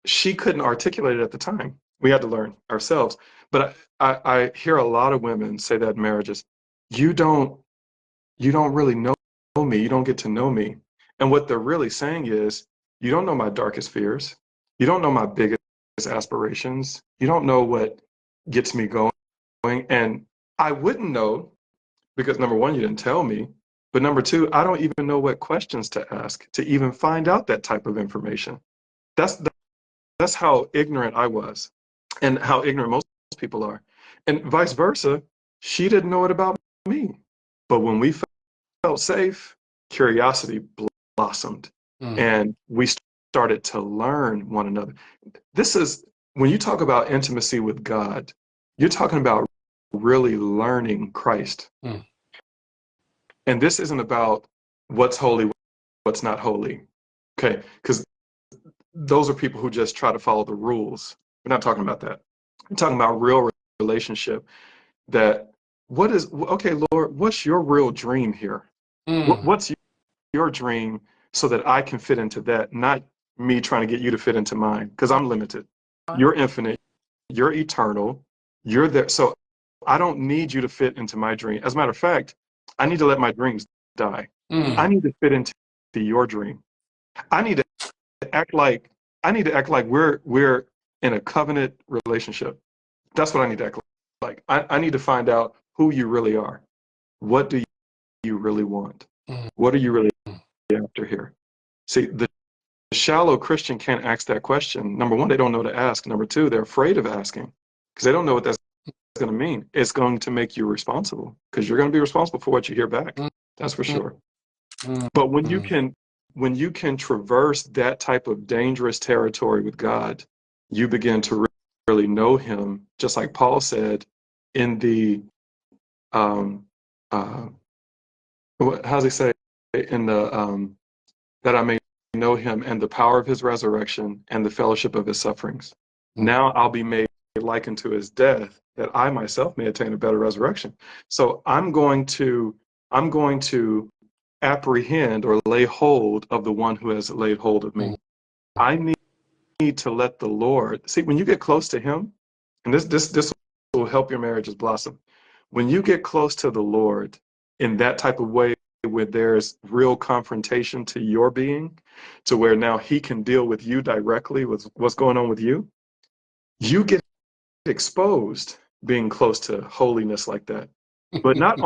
she couldn't articulate it at the time. We had to learn ourselves. But I hear a lot of women say that in marriages, you don't you don't really know me. You don't get to know me. And what they're really saying is, you don't know my darkest fears. You don't know my biggest aspirations. You don't know what gets me going. And I wouldn't know because number one, you didn't tell me. But number two, I don't even know what questions to ask to even find out that type of information. That's that's how ignorant I was and how ignorant most people are. And vice versa, she didn't know it about me. But when we felt safe, curiosity blossomed, mm, and we started to learn one another. This is when you talk about intimacy with God, you're talking about really learning Christ. mm, And this isn't about what's holy, what's not holy. Okay, because those are people who just try to follow the rules. We're not talking about that. We're talking about real relationship that what is okay, Lord, what's your real dream here? mm. What's your dream so that I can fit into that, not me trying to get you to fit into mine, because I'm limited. You're infinite, you're eternal, you're there. So I don't need you to fit into my dream. As a matter of fact, I need to let my dreams die. I Mm. need to fit into your dream. I need to act like I need to act like we're in a covenant relationship. That's what I need to act like. I need to find out who you really are. What do you really want? Mm. What are you really after here? See, the shallow Christian can't ask that question. Number one, they don't know to ask. Number two, they're afraid of asking because they don't know what that's going to mean. It's going to make you responsible because you're going to be responsible for what you hear back. Mm. That's for Mm. sure. Mm. But Mm. when you can traverse that type of dangerous territory with God, you begin to really know Him, just like Paul said in the um, uh, how does he say in the that I may know Him and the power of His resurrection and the fellowship of His sufferings. Mm. Now I'll be made like unto His death, that I myself may attain a better resurrection. So I'm going to apprehend or lay hold of the one who has laid hold of Mm. me. I need to let the Lord see when you get close to Him, and this will help your marriages blossom. When you get close to the Lord in that type of way where there's real confrontation to your being, to where now He can deal with you directly with what's going on with you, you get exposed being close to holiness like that. But not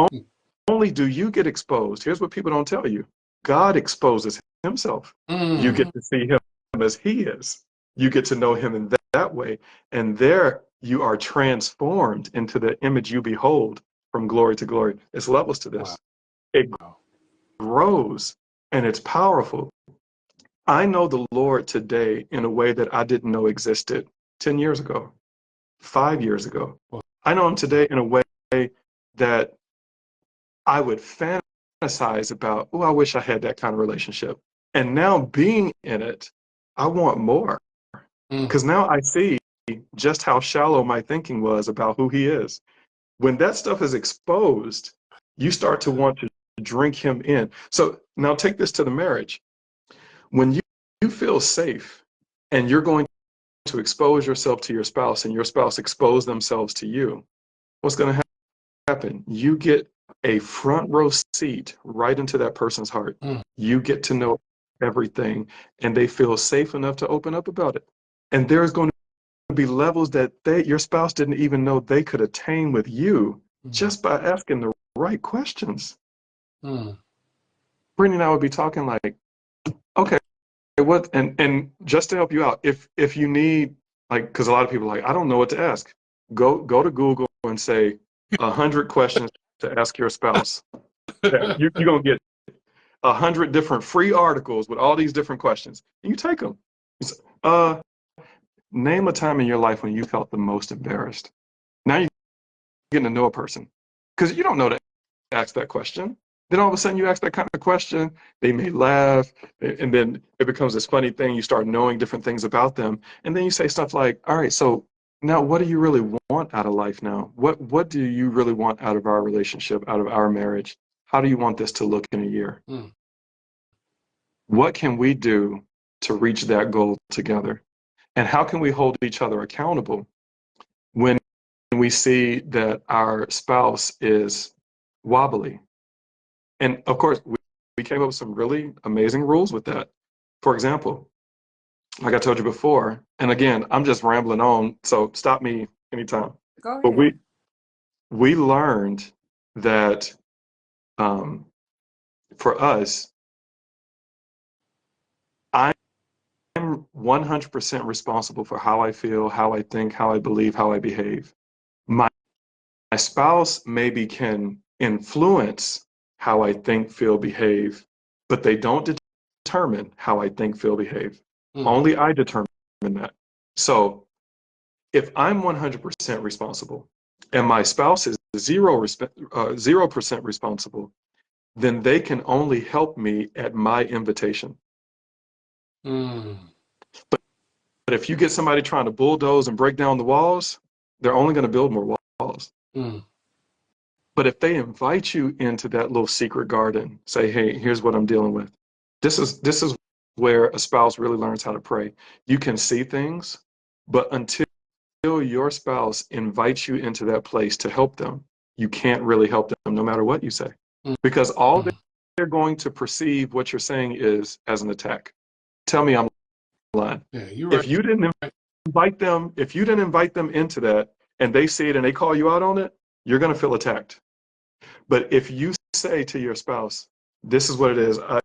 only do you get exposed, here's what people don't tell you: God exposes Himself. You Mm. get to see Him as He is. You get to know Him in that way. And there you are transformed into the image you behold from glory to glory. There's levels to Wow. this. It grows and it's powerful. I know the Lord today in a way that I didn't know existed 10 years ago, 5 years ago. Wow. I know Him today in a way that I would fantasize about, oh, I wish I had that kind of relationship. And now being in it, I want more Mm. because now I see just how shallow my thinking was about who He is. When that stuff is exposed, you start to want to drink Him in. So now take this to the marriage. When you feel safe and you're going to expose yourself to your spouse and your spouse expose themselves to you, what's going to happen? You get a front row seat right into that person's heart. Mm. You get to know everything and they feel safe enough to open up about it. And there's going to be levels that your spouse didn't even know they could attain with you Mm. just by asking the right questions. Mm. Brittany and I would be talking like, okay, what, and just to help you out, if you need, like, because a lot of people are like, I don't know what to ask. Go to Google and say 100 questions to ask your spouse. Yeah, you're gonna get 100 different free articles with all these different questions. And you take them. Uh, Name a time in your life when you felt the most embarrassed. Now you're getting to know a person because you don't know to ask that question. Then all of a sudden you ask that kind of question, they may laugh, and then it becomes this funny thing. You start knowing different things about them, and then you say stuff like, "All right, so now what do you really want out of life now? What do you really want out of our relationship, out of our marriage? How do you want this to look in a year? Mm. What can we do to reach that goal together? And how can we hold each other accountable when we see that our spouse is wobbly?" And of course, we came up with some really amazing rules with that. For example, like I told you before, and again, I'm just rambling on, so stop me anytime. Go But ahead. we learned that um, for us, I'm 100% responsible for how I feel, how I think, how I believe, how I behave. My spouse maybe can influence how I think, feel, behave, but they don't determine how I think, feel, behave. Mm. Only I determine that. So if I'm 100% responsible and my spouse is 0% responsible, then they can only help me at my invitation. Mm. But if you get somebody trying to bulldoze and break down the walls, they're only going to build more walls. Mm. But if they invite you into that little secret garden, say, "Hey, here's what I'm dealing with." This is where a spouse really learns how to pray. You can see things, but until your spouse invites you into that place to help them, you can't really help them no matter what you say. Mm. Because all Mm. they're going to perceive what you're saying is as an attack. Tell me I'm lying. Yeah, you're right. If you didn't if you didn't invite them into that and they see it and they call you out on it, you're going to feel attacked. But if you say to your spouse, "This is what it is. I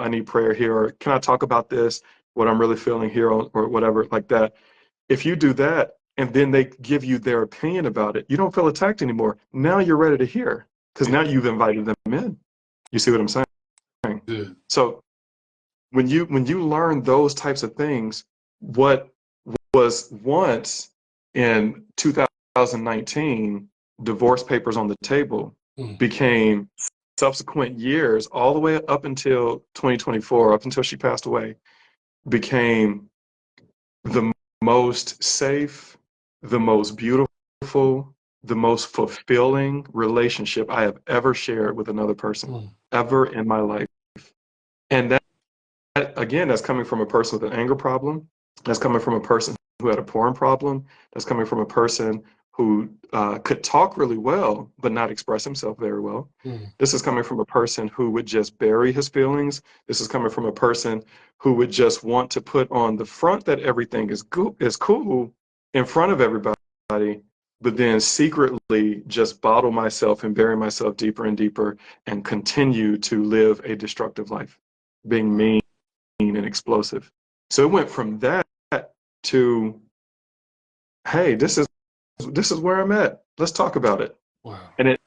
need prayer here, or can I talk about this? What I'm really feeling here, or whatever, like that." If you do that, and then they give you their opinion about it, you don't feel attacked anymore. Now you're ready to hear because Yeah, now you've invited them in. You see what I'm saying? good. So when you learn those types of things, what was once in 2019 divorce papers on the table Mm. became subsequent years all the way up until 2024, up until she passed away, became the most safe, the most beautiful, the most fulfilling relationship I have ever shared with another person, Mm. ever in my life. And again, that's coming from a person with an anger problem. That's coming from a person who had a porn problem. That's coming from a person who could talk really well, but not express himself very well. Mm. This is coming from a person who would just bury his feelings. This is coming from a person who would just want to put on the front that everything is cool in front of everybody, but then secretly just bottle myself and bury myself deeper and deeper and continue to live a destructive life, being Wow. mean and explosive. So it went from that to, "Hey, this is where I'm at. Let's talk about it." Wow. And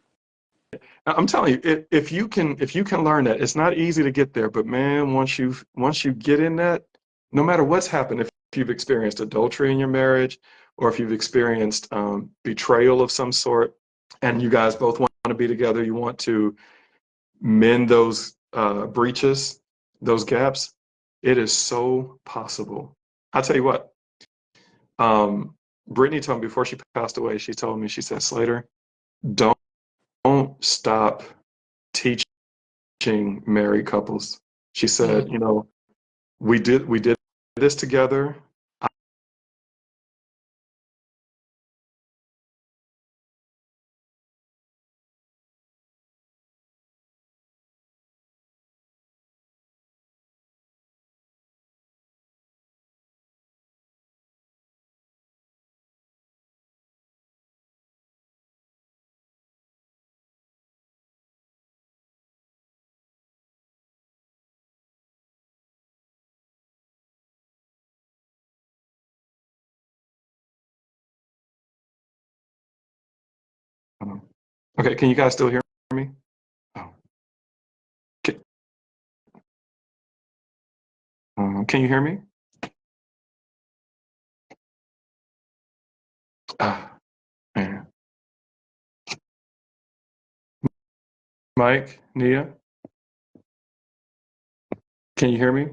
I'm telling you, if you can learn that, it's not easy to get there, but man, once you get in that, no matter what's happened, if you've experienced adultery in your marriage, or if you've experienced betrayal of some sort, and you guys both want to be together, you want to mend those breaches, those gaps, it is so possible. I'll tell you what, Brittany told me before she passed away, she told me, she said, "Slater, don't stop teaching married couples." She Mm. said, we did this together. Okay, can you guys still hear me? Oh. Can, can you hear me? Man. Mike, Nia, can you hear me?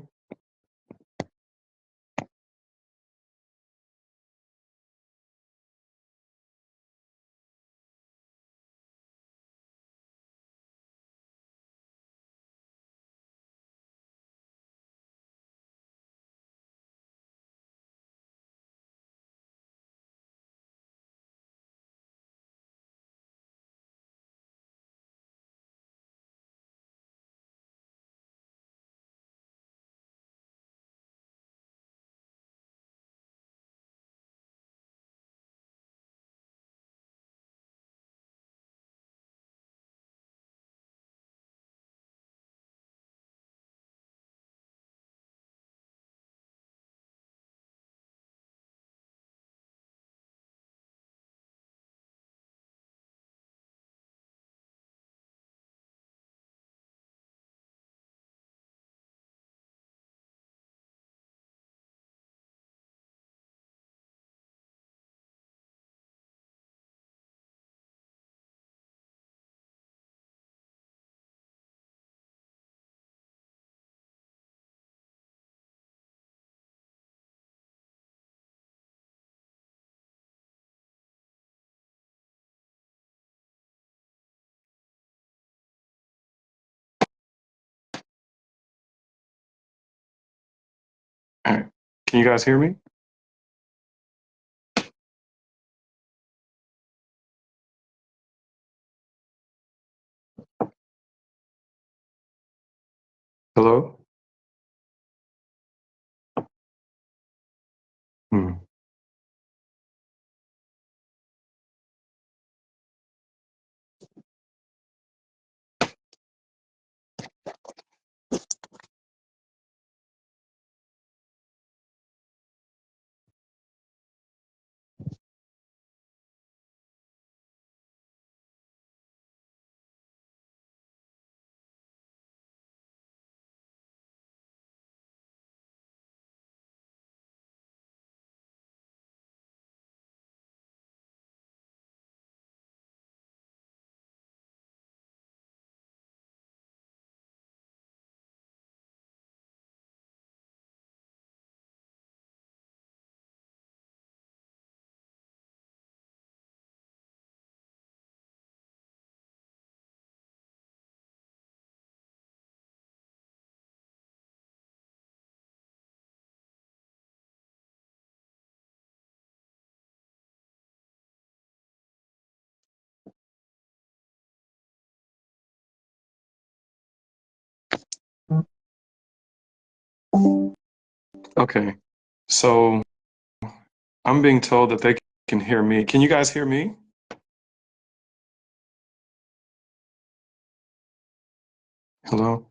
All right. Can you guys hear me? Hello? Hmm. Okay. So I'm being told that they can hear me. Can you guys hear me? Hello?